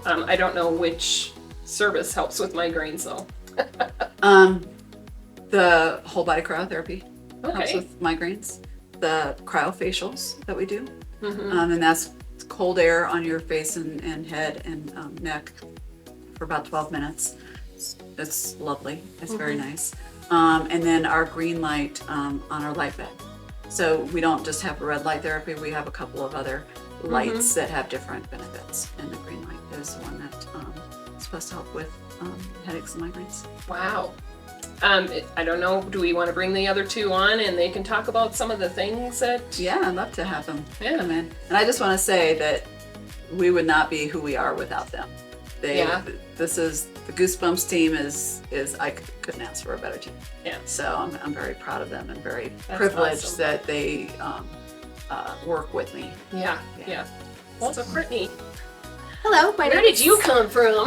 [SPEAKER 1] I don't know which service helps with migraines though.
[SPEAKER 2] The whole body cryotherapy helps
[SPEAKER 1] Okay.
[SPEAKER 2] with migraines. The cryofacials that we do, and that's cold air on your face and head and neck for about 12 minutes. It's lovely. It's very nice. And then our green light on our light bed. So we don't just have a red light therapy. We have a couple of other lights that have different benefits. And the green light is the one that is supposed to help with headaches and migraines.
[SPEAKER 1] Wow. I don't know, do we want to bring the other two on and they can talk about some of the things that...
[SPEAKER 2] Yeah, I'd love to have them
[SPEAKER 1] Yeah.
[SPEAKER 2] come in. And I just want to say that we would not be who we are without them.
[SPEAKER 1] Yeah.
[SPEAKER 2] This is, the Goosebumps team is I couldn't ask for a better team.
[SPEAKER 1] Yeah.
[SPEAKER 2] So I'm very proud of them and very
[SPEAKER 1] That's
[SPEAKER 2] privileged
[SPEAKER 1] awesome.
[SPEAKER 2] that they work with me.
[SPEAKER 1] Yeah. Well, so Courtney,
[SPEAKER 4] Hello,
[SPEAKER 1] where did you come from?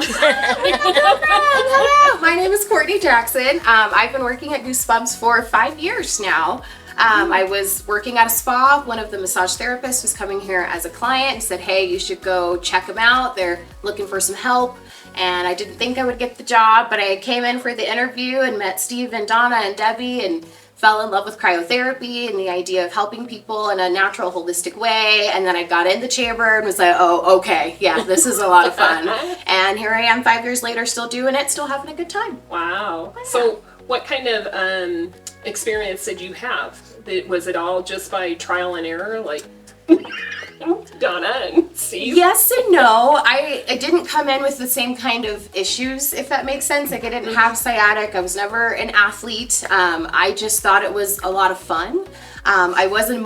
[SPEAKER 4] Hello, my name is Courtney Jackson. I've been working at Goosebumps for 5 years now. I was working at a spa. One of the massage therapists was coming here as a client and said, hey, you should go check them out. They're looking for some help. And I didn't think I would get the job, but I came in for the interview and met Steve and Donna and Debbie and fell in love with cryotherapy and the idea of helping people in a natural, holistic way. And then I got in the chamber and was like, oh, okay, yeah, this is a lot of fun. And here I am 5 years later, still doing it, still having a good time.
[SPEAKER 1] Wow. So what kind of experience did you have? Was it all just by trial and error, like Donna and Steve?
[SPEAKER 4] Yes and no. I didn't come in with the same kind of issues, if that makes sense. Like I didn't have sciatic. I was never an athlete. I just thought it was a lot of fun. I was a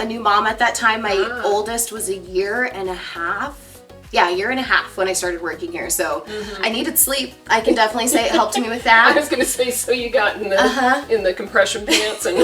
[SPEAKER 4] new mom at that time. My oldest was a year and a half. Yeah, a year and a half when I started working here. So I needed sleep. I can definitely say it helped me with that.
[SPEAKER 1] I was going to say, so you got in the compression pants and...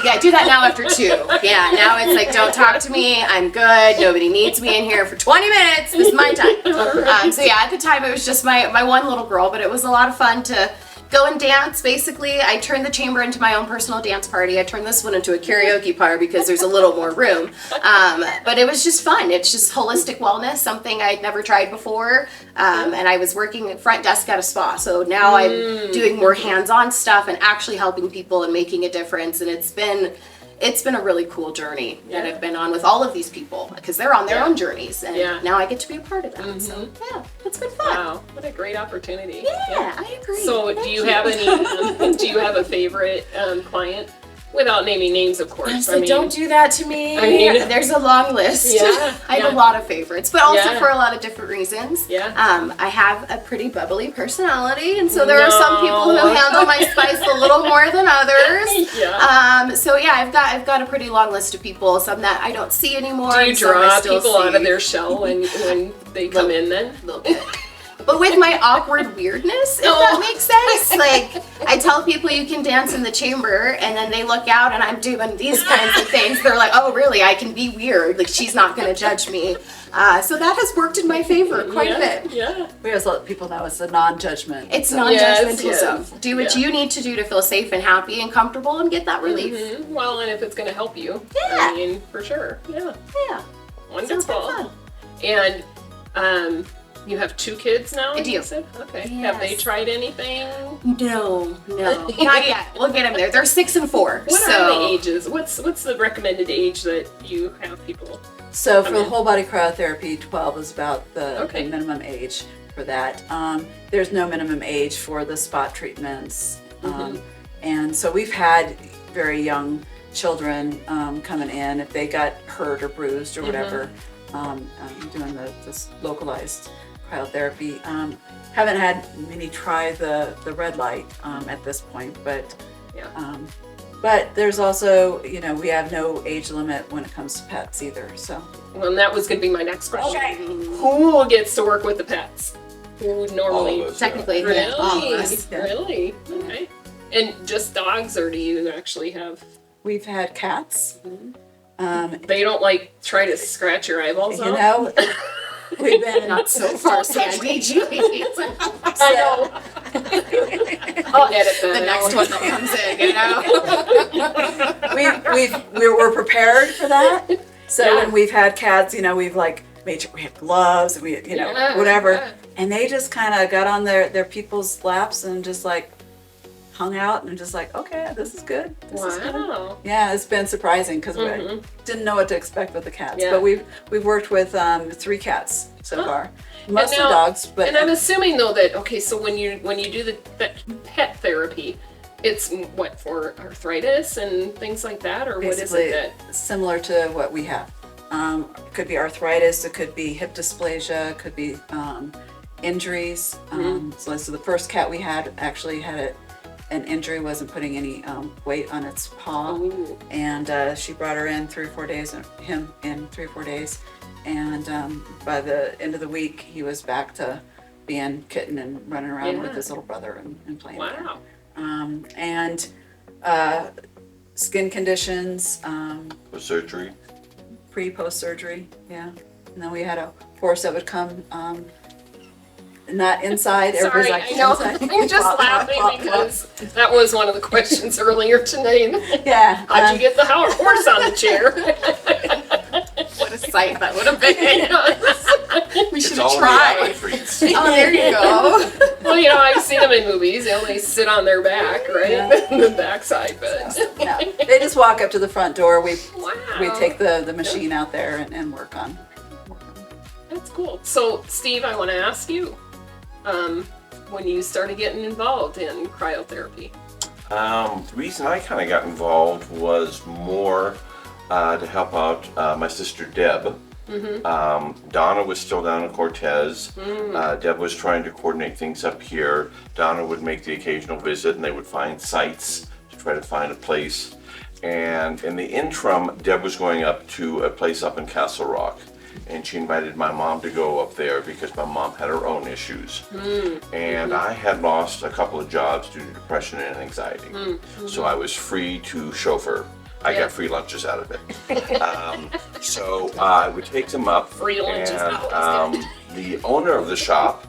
[SPEAKER 4] Yeah, I do that now after 2. Yeah, now it's like, don't talk to me. I'm good. Nobody needs me in here for 20 minutes. This is my time. So yeah, at the time it was just my one little girl, but it was a lot of fun to go and dance. Basically, I turned the chamber into my own personal dance party. I turned this one into a karaoke bar because there's a little more room. But it was just fun. It's just holistic wellness, something I'd never tried before. And I was working at front desk at a spa. So now I'm doing more hands-on stuff and actually helping people and making a difference. And it's been a really cool journey that I've been on with all of these people because they're on their own journeys. And now I get to be a part of that. So yeah, it's been fun.
[SPEAKER 1] Wow, what a great opportunity.
[SPEAKER 4] Yeah, I agree.
[SPEAKER 1] So
[SPEAKER 4] Thank
[SPEAKER 1] do you have any, do you have a favorite client? Without naming names, of course.
[SPEAKER 4] So don't do that to me.
[SPEAKER 1] I mean-
[SPEAKER 4] There's a long list.
[SPEAKER 1] Yeah,
[SPEAKER 4] I have a lot of favorites, but also
[SPEAKER 1] Yeah.
[SPEAKER 4] for a lot of different reasons.
[SPEAKER 1] Yeah.
[SPEAKER 4] I have a pretty bubbly personality, and so there are some people who handle my spice a little more than others.
[SPEAKER 1] Yeah.
[SPEAKER 4] So yeah, I've got a pretty long list of people. Some that I don't see anymore.
[SPEAKER 1] Do you
[SPEAKER 4] and some I
[SPEAKER 1] draw
[SPEAKER 4] still
[SPEAKER 1] people out
[SPEAKER 4] see.
[SPEAKER 1] of their shell when they come in then?
[SPEAKER 4] A little bit. But with my awkward weirdness, if that makes sense. Like, I tell people you can dance in the chamber, and then they look out and I'm doing these kinds of things. They're like, oh, really? I can be weird. Like, she's not going to judge me. So that has worked in my favor quite a bit.
[SPEAKER 1] Yeah.
[SPEAKER 2] We always let people know it's a non-judgment.
[SPEAKER 4] It's
[SPEAKER 2] So-
[SPEAKER 4] non-judgmental
[SPEAKER 1] Yes,
[SPEAKER 4] zone. Do what you need to do to feel safe and happy and comfortable and get that relief.
[SPEAKER 1] Well, and if it's going to help you,
[SPEAKER 4] Yeah.
[SPEAKER 1] I mean, for sure. Yeah.
[SPEAKER 4] Yeah.
[SPEAKER 1] Wonderful.
[SPEAKER 4] fun.
[SPEAKER 1] And You have 2 kids now?
[SPEAKER 4] I do.
[SPEAKER 1] you said? Okay. Have they
[SPEAKER 4] Yes.
[SPEAKER 1] tried anything?
[SPEAKER 4] No, not yet. We'll get them there. They're 6 and 4.
[SPEAKER 1] What
[SPEAKER 4] so
[SPEAKER 1] are the ages? What's the recommended age that you have people?
[SPEAKER 2] So for
[SPEAKER 1] Come
[SPEAKER 2] the
[SPEAKER 1] in.
[SPEAKER 2] whole body cryotherapy, 12 is about the
[SPEAKER 1] Okay.
[SPEAKER 2] minimum age for that. There's no minimum age for the spot treatments. And so we've had very young children coming in if they got hurt or bruised or whatever, doing this localized cryotherapy. Haven't had many try the red light at this point, but
[SPEAKER 1] Yeah.
[SPEAKER 2] but there's also, we have no age limit when it comes to pets either. So
[SPEAKER 1] Well, and that was going to be my next question.
[SPEAKER 2] Okay.
[SPEAKER 1] Who gets to work with the pets? Who normally?
[SPEAKER 5] All of us.
[SPEAKER 4] technically,
[SPEAKER 1] Really?
[SPEAKER 4] yeah, all of us.
[SPEAKER 2] Yeah.
[SPEAKER 1] Really? Okay. And just dogs, or do you actually have?
[SPEAKER 2] we've had cats.
[SPEAKER 1] They don't like try to scratch your eyeballs
[SPEAKER 2] You
[SPEAKER 1] out.
[SPEAKER 2] know, we've been
[SPEAKER 4] Not so far, Sandy. Jeez.
[SPEAKER 1] I know. I'll edit that.
[SPEAKER 4] The next
[SPEAKER 1] out.
[SPEAKER 4] one that comes in,
[SPEAKER 2] we're prepared for that. So
[SPEAKER 1] Yeah.
[SPEAKER 2] when we've had cats, we've like made sure we have gloves and we,
[SPEAKER 1] Yeah,
[SPEAKER 2] whatever.
[SPEAKER 1] yeah.
[SPEAKER 2] And they just kind of got on their people's laps and just like hung out and just like, okay, this is good. This is good.
[SPEAKER 1] Wow.
[SPEAKER 2] Yeah, it's been surprising because we
[SPEAKER 1] Mhm.
[SPEAKER 2] didn't know what to expect with the cats.
[SPEAKER 1] Yeah.
[SPEAKER 2] But we've worked with 3 cats so
[SPEAKER 1] Huh.
[SPEAKER 2] far. Mostly
[SPEAKER 1] now-
[SPEAKER 2] dogs, but
[SPEAKER 1] And I'm assuming though that so when you do the pet therapy, it's what for arthritis and things like that, or what is
[SPEAKER 2] basically
[SPEAKER 1] it that?
[SPEAKER 2] similar to what we have. It could be arthritis, it could be hip dysplasia, it could be injuries. So the first cat we had actually had an injury, wasn't putting any weight on its paw.
[SPEAKER 1] Ooh.
[SPEAKER 2] And she brought her in 3 or 4 days, and him in 3 or 4 days. And by the end of the week, he was back to being kitten and running around with
[SPEAKER 1] Yeah.
[SPEAKER 2] his little brother and playing.
[SPEAKER 1] Wow.
[SPEAKER 2] And skin conditions,
[SPEAKER 5] For surgery.
[SPEAKER 2] post surgery, yeah. And then we had a horse that would come, not inside.
[SPEAKER 1] Sorry,
[SPEAKER 2] Everybody's like,
[SPEAKER 1] I know.
[SPEAKER 2] inside.
[SPEAKER 1] I'm just
[SPEAKER 2] Plop, plop,
[SPEAKER 1] laughing
[SPEAKER 2] plop, plop.
[SPEAKER 1] because that was one of the questions earlier today.
[SPEAKER 2] Yeah.
[SPEAKER 1] How'd you get the horse on the chair?
[SPEAKER 4] what a sight that would have been. We should
[SPEAKER 5] It's
[SPEAKER 4] have
[SPEAKER 5] all in the
[SPEAKER 4] tried.
[SPEAKER 5] apple treats.
[SPEAKER 4] Oh, there you go.
[SPEAKER 1] Well, I've seen them in movies. They only sit on their back, right?
[SPEAKER 2] Yeah.
[SPEAKER 1] the backside, but
[SPEAKER 2] No, they just walk up to the front door. We
[SPEAKER 1] wow.
[SPEAKER 2] take the machine out there and work on.
[SPEAKER 1] That's cool. So, Steve, I want to ask you, when you started getting involved in cryotherapy.
[SPEAKER 5] The reason I kind of got involved was more to help out my sister Deb. Donna was still down in Cortez. Deb was trying to coordinate things up here. Donna would make the occasional visit and they would find sites to try to find a place. And in the interim, Deb was going up to a place up in Castle Rock. And she invited my mom to go up there because my mom had her own issues. And I had lost a couple of jobs due to depression and anxiety. So I was free to chauffeur. I got free lunches out of it. So I would take them up.
[SPEAKER 1] Free lunches,
[SPEAKER 5] And
[SPEAKER 1] always
[SPEAKER 5] the owner of the shop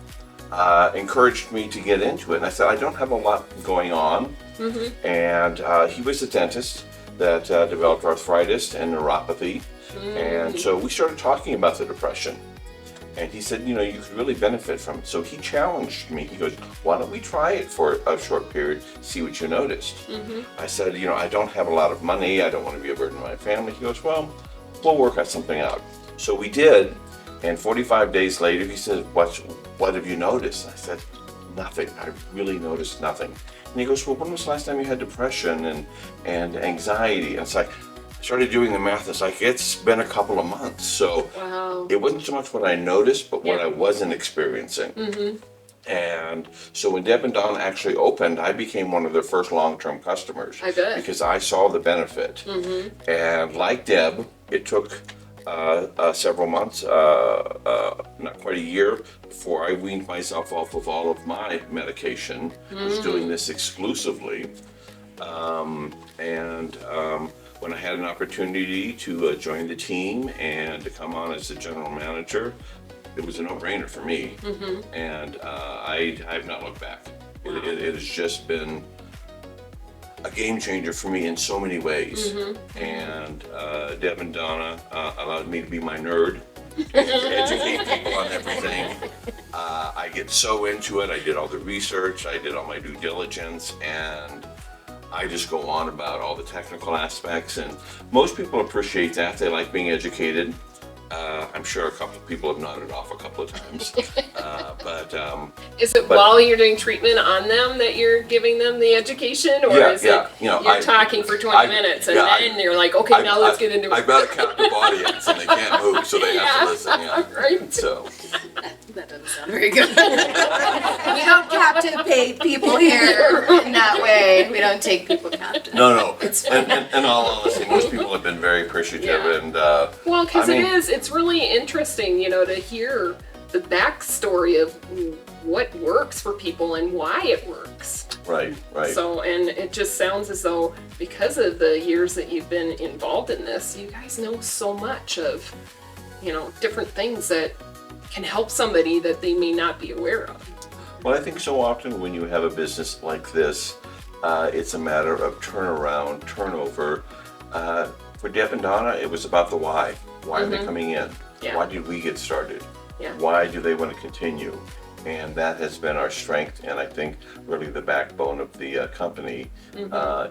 [SPEAKER 5] encouraged me to get into it. And I said, I don't have a lot going on. And he was a dentist that developed arthritis and neuropathy. And so we started talking about the depression. And he said, you could really benefit from it. So he challenged me. He goes, why don't we try it for a short period, see what you noticed? I said, I don't have a lot of money. I don't want to be a burden to my family. He goes, well, we'll work on something out. So we did. And 45 days later, he said, what have you noticed? I said, nothing. I really noticed nothing. And he goes, well, when was the last time you had depression and anxiety? And it's like, I started doing the math. It's like, it's been a couple of months. So
[SPEAKER 1] Wow.
[SPEAKER 5] it wasn't so much what I noticed, but what I wasn't experiencing. And so when Deb and Donna actually opened, I became one of their first long-term customers.
[SPEAKER 1] I bet.
[SPEAKER 5] Because I saw the benefit. And like Deb, it took several months, not quite a year, before I weaned myself off of all of my medication. I was doing this exclusively. When I had an opportunity to join the team and to come on as the general manager, it was a no-brainer for me. And I have not looked back. It has just been a game changer for me in so many ways. And Deb and Donna allowed me to be my nerd educate people on everything. I get so into it. I did all the research, I did all my due diligence, and I just go on about all the technical aspects. And most people appreciate that. They like being educated. I'm sure a couple of people have nodded off a couple of times.
[SPEAKER 1] Is it while you're doing treatment on them that you're giving them the education, or is it you're talking for 20 minutes and then you're like, okay, now let's get into it?
[SPEAKER 5] I've got a captive audience and they can't move, so they have to listen. Yeah.
[SPEAKER 1] Right.
[SPEAKER 5] So.
[SPEAKER 4] That doesn't sound very good. We don't captivate people here in that way. We don't take people captive.
[SPEAKER 5] No. In all honesty, most people have been very appreciative, and
[SPEAKER 1] well, because it's really interesting, to hear the backstory of what works for people and why it works.
[SPEAKER 5] Right.
[SPEAKER 1] So, and it just sounds as though because of the years that you've been involved in this, you guys know so much of, different things that can help somebody that they may not be aware of.
[SPEAKER 5] Well, I think so often when you have a business like this, it's a matter of turnover. For Deb and Donna, it was about the why. Why are they coming in?
[SPEAKER 1] Yeah.
[SPEAKER 5] Why did we get started?
[SPEAKER 1] Yeah.
[SPEAKER 5] Why do they want to continue? And that has been our strength, and I think really the backbone of the company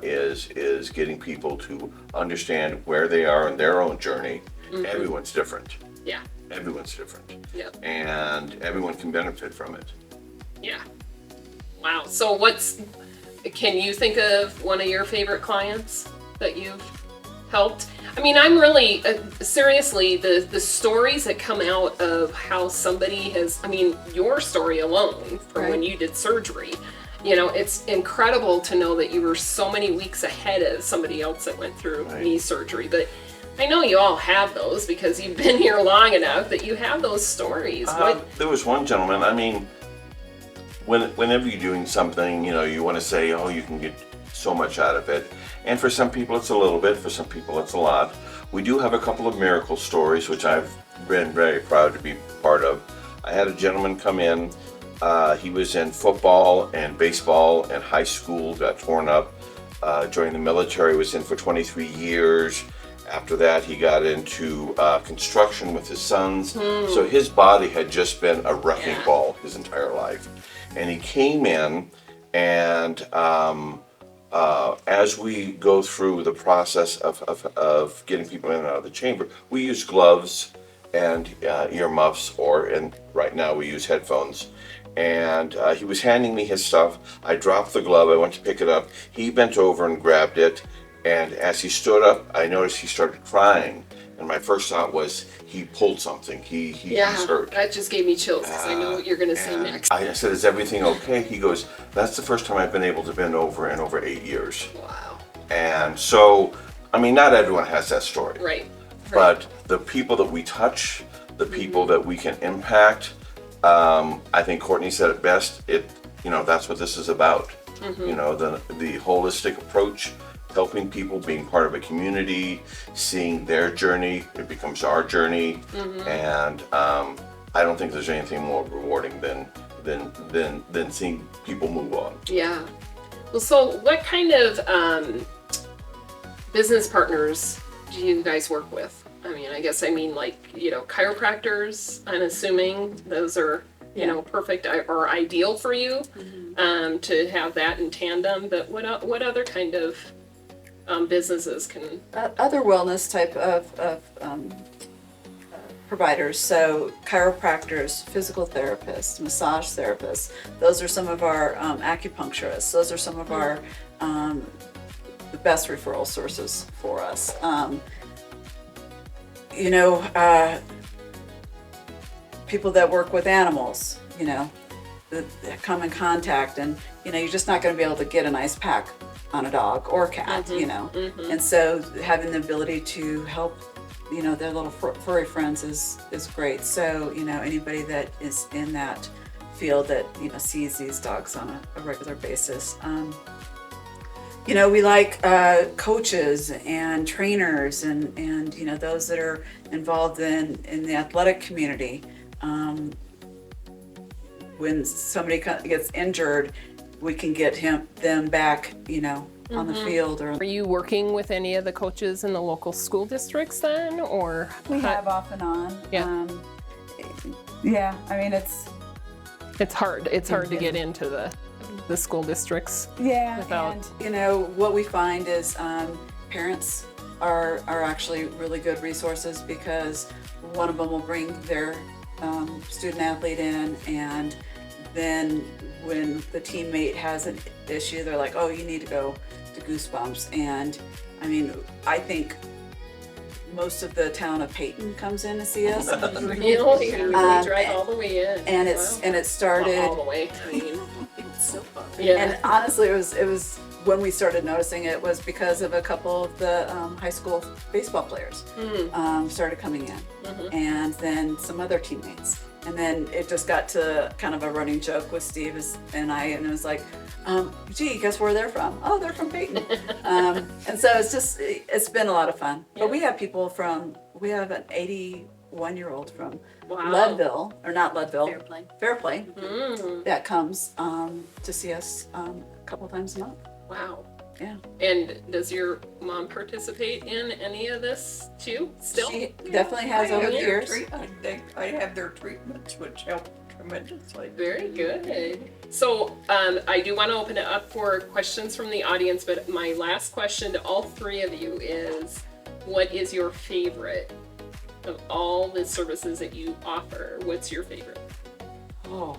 [SPEAKER 5] is getting people to understand where they are in their own journey. Everyone's different.
[SPEAKER 1] Yeah.
[SPEAKER 5] Everyone's different.
[SPEAKER 1] Yep.
[SPEAKER 5] And everyone can benefit from it.
[SPEAKER 1] Yeah. Wow. So can you think of one of your favorite clients that you've helped? I mean, I'm really, seriously, the stories that come out of how somebody has, your story alone from when you did surgery, it's incredible to know that you were so many weeks ahead of somebody else that went through knee surgery. But I know you all have those because you've been here long enough that you have those stories.
[SPEAKER 5] There was one gentleman, whenever you're doing something, you want to say, oh, you can get so much out of it. And for some people it's a little bit, for some people it's a lot. We do have a couple of miracle stories, which I've been very proud to be part of. I had a gentleman come in, he was in football and baseball and high school, got torn up, joined the military, was in for 23 years. After that, he got into construction with his sons. So his body had just been a wrecking ball his entire life. And he came in, and as we go through the process of getting people in and out of the chamber, we use gloves and earmuffs, and right now we use headphones. And he was handing me his stuff. I dropped the glove, I went to pick it up. He bent over and grabbed it. And as he stood up, I noticed he started crying. And my first thought was, he pulled something. He's hurt.
[SPEAKER 1] That just gave me chills because I know what you're going to say next.
[SPEAKER 5] I said, is everything okay? He goes, that's the first time I've been able to bend over in over 8 years.
[SPEAKER 1] Wow.
[SPEAKER 5] And so, not everyone has that story.
[SPEAKER 1] Right.
[SPEAKER 5] But the people that we touch, the people that we can impact, I think Courtney said it best. That's what this is about. The holistic approach, helping people, being part of a community, seeing their journey, it becomes our journey, and I don't think there's anything more rewarding than seeing people move on.
[SPEAKER 1] Yeah. Well, so what kind of business partners do you guys work with? Chiropractors. I'm assuming those are perfect or ideal for you to have that in tandem. But what other kind of businesses can
[SPEAKER 3] Other wellness type of providers, so chiropractors, physical therapists, massage therapists, those are some of our acupuncturists, those are some of our the best referral sources for us. People that work with animals, that come in contact, and you're just not going to be able to get an ice pack on a dog or a cat, and so having the ability to help their little furry friends is great. So anybody that is in that field that sees these dogs on a regular basis, we like coaches and trainers and those that are involved in the athletic community. When somebody gets injured, we can get them back,
[SPEAKER 2] on the field. Or
[SPEAKER 1] Are you working with any of the coaches in the local school districts then, or?
[SPEAKER 3] We have off and on.
[SPEAKER 1] Yeah.
[SPEAKER 3] Yeah, I mean, it's
[SPEAKER 1] hard. It's hard to get into the school districts.
[SPEAKER 3] yeah,
[SPEAKER 1] Without-
[SPEAKER 3] and
[SPEAKER 2] you know, what we find is parents are actually really good resources, because one of them will bring their student athlete in, and then when the teammate has an issue, they're like, oh, you need to go to Goosebumps. And I mean, I think most of the town of Peyton comes in to see us.
[SPEAKER 1] Really? Drive all the way in.
[SPEAKER 2] And it started.
[SPEAKER 1] Not all the way. I mean,
[SPEAKER 4] It's so fun.
[SPEAKER 1] yeah.
[SPEAKER 2] And honestly, it was when we started noticing it was because of a couple of the high school baseball players started coming in, and then some other teammates. And then it just got to kind of a running joke with Steve and it was like, gee, guess where they're from? Oh, they're from Peyton. And so it's been a lot of fun. But we have people we have an 81-year-old from Leadville, or not Leadville, Fairplay, that comes to see us a couple times a month.
[SPEAKER 1] Wow.
[SPEAKER 2] Yeah.
[SPEAKER 1] And does your mom participate in any of this too? Still?
[SPEAKER 2] She definitely has over the years.
[SPEAKER 6] I have their treatments, which help tremendously.
[SPEAKER 1] Very good. So I do want to open it up for questions from the audience, but my last question to all three of you is, what is your favorite of all the services that you offer? What's your favorite?
[SPEAKER 2] Oh,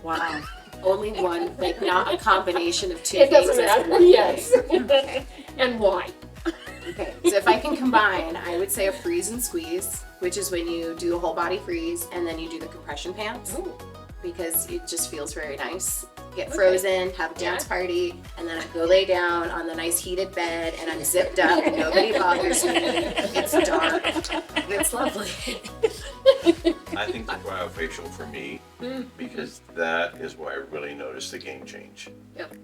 [SPEAKER 2] wow.
[SPEAKER 4] Only one, like not a combination of two
[SPEAKER 1] It
[SPEAKER 4] things.
[SPEAKER 1] doesn't
[SPEAKER 4] that's
[SPEAKER 1] matter.
[SPEAKER 4] one
[SPEAKER 1] Yes.
[SPEAKER 4] thing.
[SPEAKER 1] And why?
[SPEAKER 4] Okay, so if I can combine, I would say a freeze and squeeze, which is when you do a whole body freeze and then you do the compression pants, because it just feels very nice. Get frozen, have a dance party, and then I go lay down on the nice heated bed and I'm zipped up, nobody bothers me, it's dark, it's lovely.
[SPEAKER 5] I think the cryofacial for me, because that is where I really notice the game change.
[SPEAKER 1] Yep.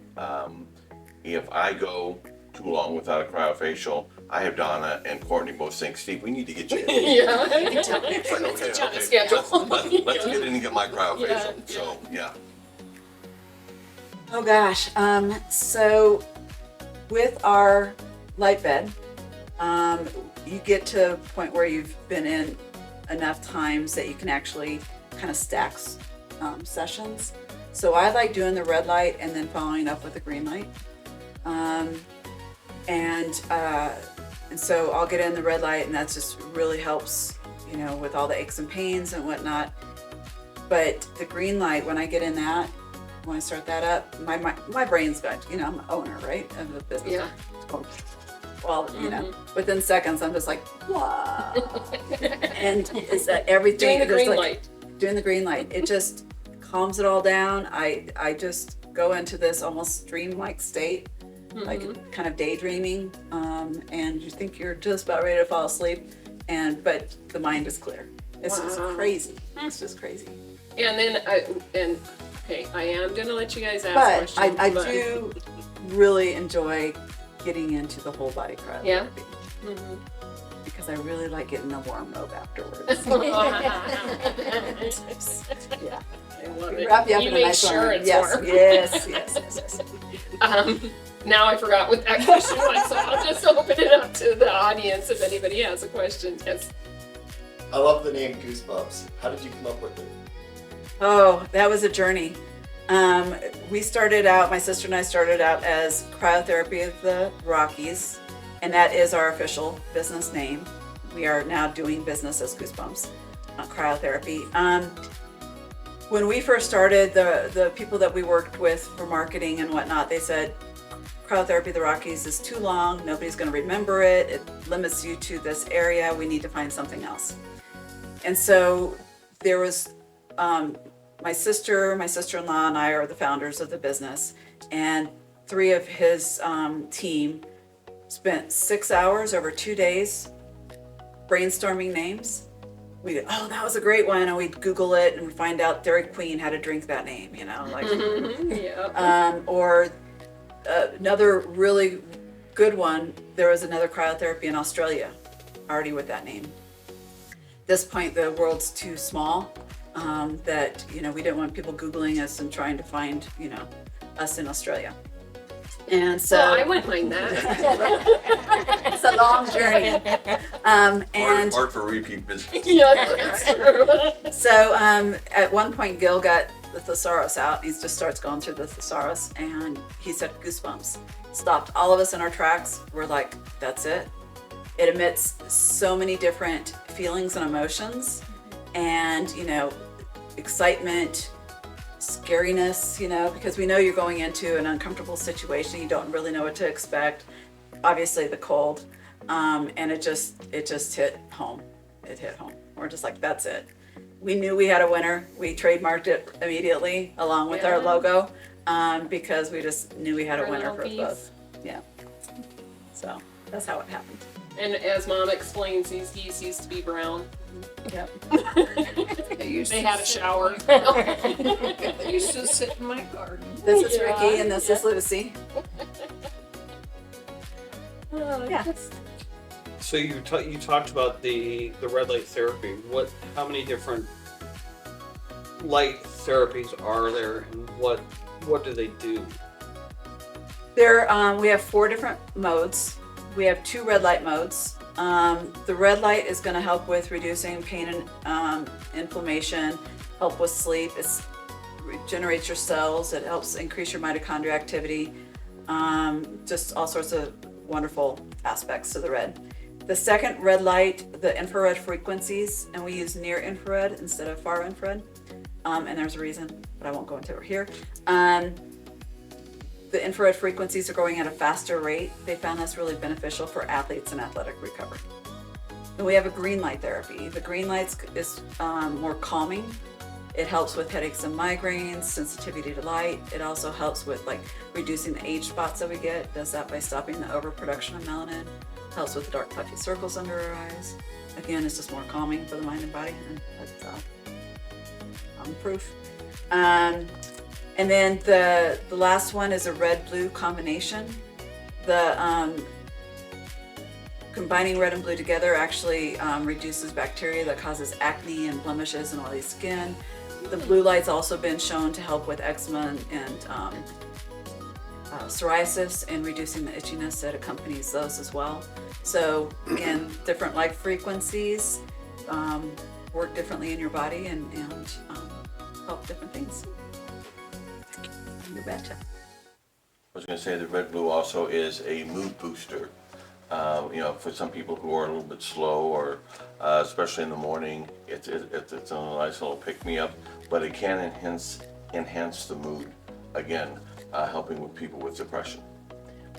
[SPEAKER 5] If I go too long without a cryofacial, I have Donna and Courtney both saying, Steve, we need to get you in.
[SPEAKER 1] Yeah.
[SPEAKER 5] It's like, okay,
[SPEAKER 1] Schedule.
[SPEAKER 5] let's get in and get my cryofacial.
[SPEAKER 1] Yeah.
[SPEAKER 5] So, yeah.
[SPEAKER 2] Oh gosh. So with our light bed, you get to a point where you've been in enough times that you can actually kind of stack sessions. So I like doing the red light and then following up with the green light. And so I'll get in the red light, and that just really helps, you know, with all the aches and pains and whatnot. But the green light, when I get in that, when I start that up, my brain's going, you know, I'm the owner, right, of the business.
[SPEAKER 1] Yeah.
[SPEAKER 2] It's going, well, you know, within seconds, I'm just like, wow. And it's that everything.
[SPEAKER 1] Doing the
[SPEAKER 2] there's
[SPEAKER 1] green
[SPEAKER 2] like-
[SPEAKER 1] light.
[SPEAKER 2] Doing the green light. It just calms it all down. I just go into this almost dream-like state, like kind of daydreaming, and you think you're just about ready to fall asleep, but the mind is clear. It's just crazy. It's just crazy.
[SPEAKER 1] And then okay, I am gonna let you guys ask
[SPEAKER 2] But
[SPEAKER 1] questions.
[SPEAKER 2] I do really enjoy getting into the whole body cryotherapy.
[SPEAKER 1] Yeah?
[SPEAKER 2] Because I really like getting a warm robe afterwards. Yeah.
[SPEAKER 1] I love it.
[SPEAKER 2] Wrap you up
[SPEAKER 1] You
[SPEAKER 2] in a
[SPEAKER 1] make
[SPEAKER 2] nice
[SPEAKER 1] sure
[SPEAKER 2] warm.
[SPEAKER 1] it's
[SPEAKER 2] Yes,
[SPEAKER 1] warm.
[SPEAKER 2] yes.
[SPEAKER 1] Now I forgot what that question was, so I'll just open it up to the audience if anybody has a question. Yes.
[SPEAKER 7] I love the name Goosebumps. How did you come up with it?
[SPEAKER 2] Oh, that was a journey. We started out, my sister and I started out as Cryotherapy of the Rockies, and that is our official business name. We are now doing business as Goosebumps Cryotherapy. When we first started, the people that we worked with for marketing and whatnot, they said, Cryotherapy of the Rockies is too long, nobody's going to remember it, it limits you to this area, we need to find something else. And so there was my sister-in-law and I are the founders of the business, and 3 of his team spent 6 hours over 2 days brainstorming names. We go, oh, that was a great one, and we'd Google it and we'd find out Dairy Queen had to drink that name, you know, like,
[SPEAKER 1] Yeah.
[SPEAKER 2] or another really good one. There was another cryotherapy in Australia, already with that name. At this point, the world's too small. That, you know, we didn't want people Googling us and trying to find, you know, us in Australia. And so
[SPEAKER 1] Well, I wouldn't mind that.
[SPEAKER 2] it's a long journey. And
[SPEAKER 5] Hard for repeat business.
[SPEAKER 1] Yeah, that's true.
[SPEAKER 2] so at one point, Gil got the thesaurus out. He just starts going through the thesaurus, and he said goosebumps. Stopped all of us in our tracks. We're like, that's it. It emits so many different feelings and emotions, and excitement, scariness, because we know you're going into an uncomfortable situation. You don't really know what to expect. Obviously the cold, and it just hit home. It hit home. We're just like, that's it. We knew we had a winner. We trademarked it immediately along with our logo, because we just knew we had a winner for both. Yeah. So that's how it happened.
[SPEAKER 1] And as Mom explains, these geese used to be brown.
[SPEAKER 2] Yep.
[SPEAKER 1] They had a shower.
[SPEAKER 6] They used to sit in my garden.
[SPEAKER 2] This is Ricky and this is Lucy. Yeah.
[SPEAKER 8] So you talked about the red light therapy. How many different light therapies are there, and what do they do?
[SPEAKER 2] We have 4 different modes. We have 2 red light modes. The red light is going to help with reducing pain and inflammation, help with sleep. It regenerates your cells. It helps increase your mitochondria activity. Just all sorts of wonderful aspects to the red. The second red light, the infrared frequencies, and we use near infrared instead of far infrared. And there's a reason, but I won't go into it here. The infrared frequencies are growing at a faster rate. They found that's really beneficial for athletes and athletic recovery. Then we have a green light therapy. The green light is more calming. It helps with headaches and migraines, sensitivity to light. It also helps with reducing the age spots that we get. It does that by stopping the overproduction of melanin. Helps with the dark puffy circles under our eyes. Again, it's just more calming for the mind and body, and that's proof. And then the last one is a red-blue combination. The combining red and blue together actually reduces bacteria that causes acne and blemishes and oily skin. The blue light's also been shown to help with eczema and psoriasis and reducing the itchiness that accompanies those as well. So again, different light frequencies work differently in your body and help different things. You betcha.
[SPEAKER 5] I was going to say the red blue also is a mood booster. For some people who are a little bit slow, or especially in the morning, it's a nice little pick me up. But it can enhance the mood. Again, helping with people with depression.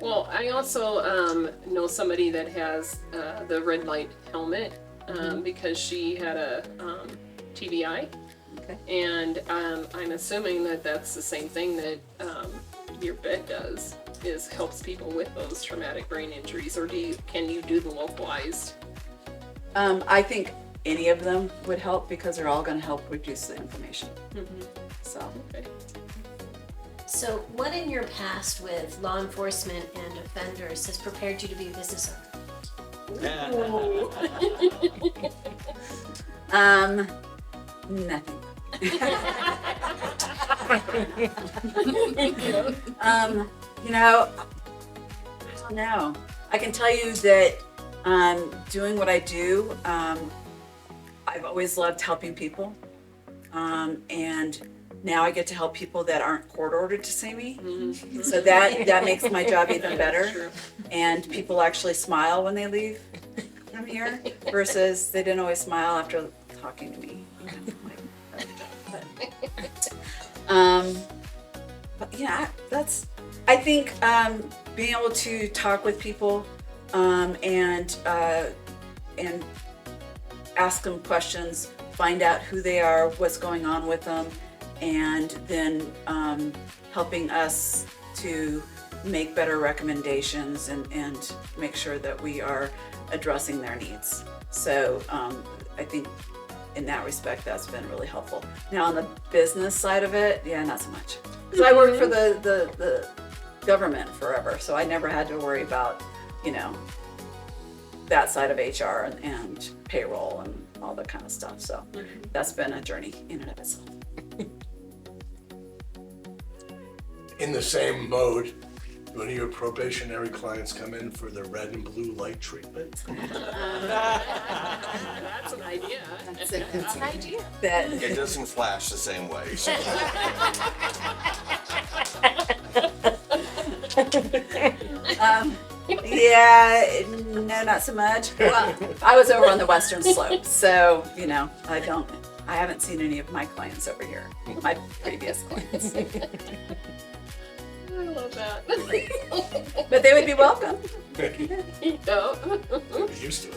[SPEAKER 1] Well, I also know somebody that has the red light helmet because she had a TBI.
[SPEAKER 2] Okay.
[SPEAKER 1] And I'm assuming that that's the same thing that your bed does, is helps people with those traumatic brain injuries, or can you do the localized?
[SPEAKER 2] I think any of them would help because they're all going to help reduce the inflammation. So.
[SPEAKER 1] Okay.
[SPEAKER 9] So what in your past with law enforcement and offenders has prepared you to be a business owner?
[SPEAKER 2] Nothing. I don't know. I can tell you that doing what I do, I've always loved helping people. And now I get to help people that aren't court ordered to see me. So that makes my job even better. And people actually smile when they leave from here versus they didn't always smile after talking to me. But yeah, I think being able to talk with people and ask them questions, find out who they are, what's going on with them, and then helping us to make better recommendations and make sure that we are addressing their needs. So I think in that respect, that's been really helpful. Now on the business side of it, yeah, not so much. So I worked for the government forever, so I never had to worry about, that side of HR and payroll and all that kind of stuff. So that's been a journey in and of itself.
[SPEAKER 10] In the same mode, One of your probationary clients come in for the red and blue light treatment.
[SPEAKER 1] That's an idea.
[SPEAKER 4] That's an idea.
[SPEAKER 3] That
[SPEAKER 5] It doesn't flash the same way. So.
[SPEAKER 2] Yeah, no, not so much. Well, I was over on the western slope, so I haven't seen any of my clients over here. My previous clients,
[SPEAKER 1] I love that.
[SPEAKER 2] but they would be welcome.
[SPEAKER 1] Oh.
[SPEAKER 10] Used to it.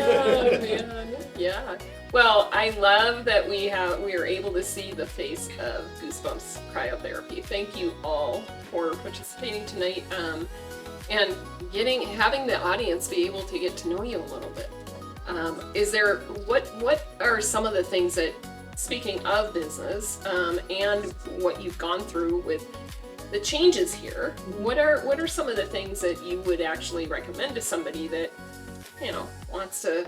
[SPEAKER 1] Oh, man. Yeah. Well, I love that we are able to see the face of Goosebumps Cryotherapy. Thank you all for participating tonight, and having the audience be able to get to know you a little bit. Is there what are some of the things that, speaking of business, and what you've gone through with the changes here, what are some of the things that you would actually recommend to somebody that wants to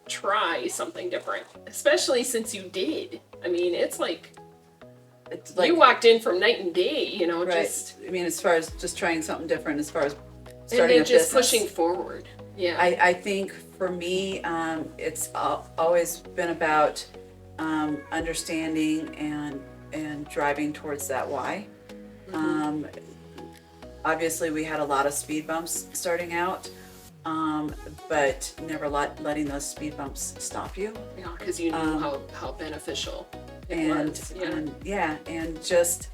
[SPEAKER 1] try something different, especially since you did? I mean, it's like you walked in from night and day,
[SPEAKER 2] Right.
[SPEAKER 1] just
[SPEAKER 2] I mean, as far as just trying something different, as far as
[SPEAKER 1] and
[SPEAKER 2] starting
[SPEAKER 1] then
[SPEAKER 2] a
[SPEAKER 1] just
[SPEAKER 2] business.
[SPEAKER 1] pushing forward. Yeah.
[SPEAKER 2] I think for me, it's always been about understanding and driving towards that why. Obviously, we had a lot of speed bumps starting out, but never letting those speed bumps stop you.
[SPEAKER 1] Yeah, because you knew how beneficial it
[SPEAKER 2] And
[SPEAKER 1] was. Yeah.
[SPEAKER 2] and just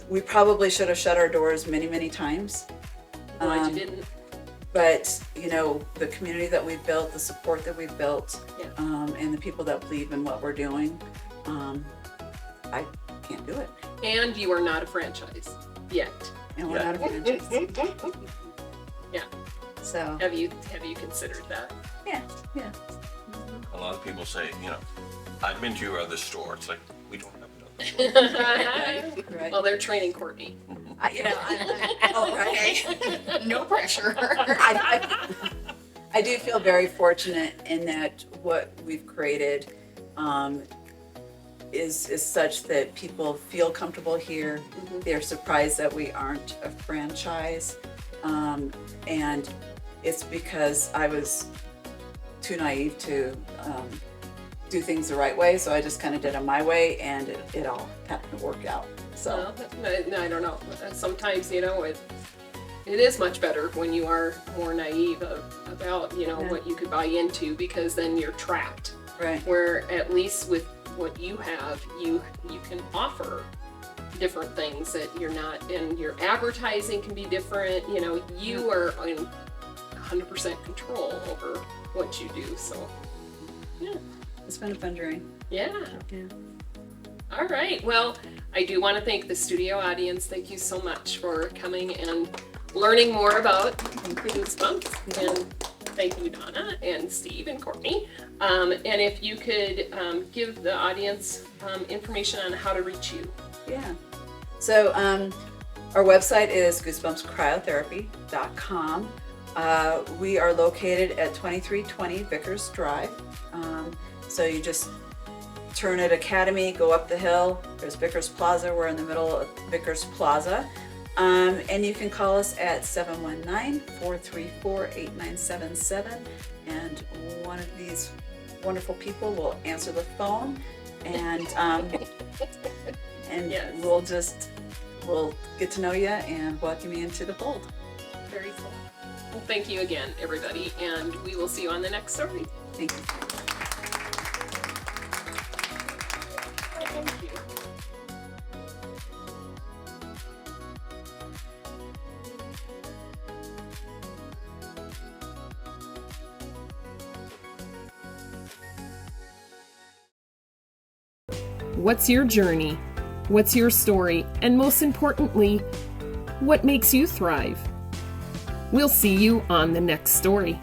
[SPEAKER 2] we probably should have shut our doors many times.
[SPEAKER 1] Glad you didn't.
[SPEAKER 2] But the community that we've built, the support that we've built,
[SPEAKER 1] Yeah.
[SPEAKER 2] and the people that believe in what we're doing, I can't do it.
[SPEAKER 1] And you are not a franchise yet.
[SPEAKER 2] And we're not a franchise.
[SPEAKER 1] Yeah.
[SPEAKER 2] So
[SPEAKER 1] Have you considered that?
[SPEAKER 2] yeah.
[SPEAKER 5] A lot of people say, I've been to your other store. It's like, we don't have another store.
[SPEAKER 2] Right.
[SPEAKER 1] Well, they're training Courtney.
[SPEAKER 4] No pressure.
[SPEAKER 2] I do feel very fortunate in that what we've created is such that people feel comfortable here. They're surprised that we aren't a franchise, and it's because I was too naive to do things the right way, so I just kind of did it my way, and it all happened to work out. So
[SPEAKER 1] No, I don't know. Sometimes, it is much better when you are more naive about, what you could buy into, because then you're trapped.
[SPEAKER 2] right.
[SPEAKER 1] Where at least with what you have, you can offer different things that you're not, and your advertising can be different. You are in 100% control over what you do. So, yeah.
[SPEAKER 2] It's been a fun journey.
[SPEAKER 1] Yeah.
[SPEAKER 2] Yeah.
[SPEAKER 1] All right. Well, I do want to thank the studio audience. Thank you so much for coming and learning more about Goosebumps. And thank you, Donna and Steve and Courtney. And if you could give the audience information on how to reach you.
[SPEAKER 2] Yeah. So our website is goosebumpscryotherapy.com. We are located at 2320 Vickers Drive. So you just turn at Academy, go up the hill. There's Vickers Plaza. We're in the middle of Vickers Plaza. And you can call us at 719-434-8977. And one of these wonderful people will answer the phone. And
[SPEAKER 1] Yes.
[SPEAKER 2] we'll get to know you and welcome you into the fold.
[SPEAKER 1] Very cool. Well, thank you again, everybody. And we will see you on the next story.
[SPEAKER 2] Thank you.
[SPEAKER 1] Thank you. What's your journey? What's your story? And most importantly, what makes you thrive? We'll see you on the next story.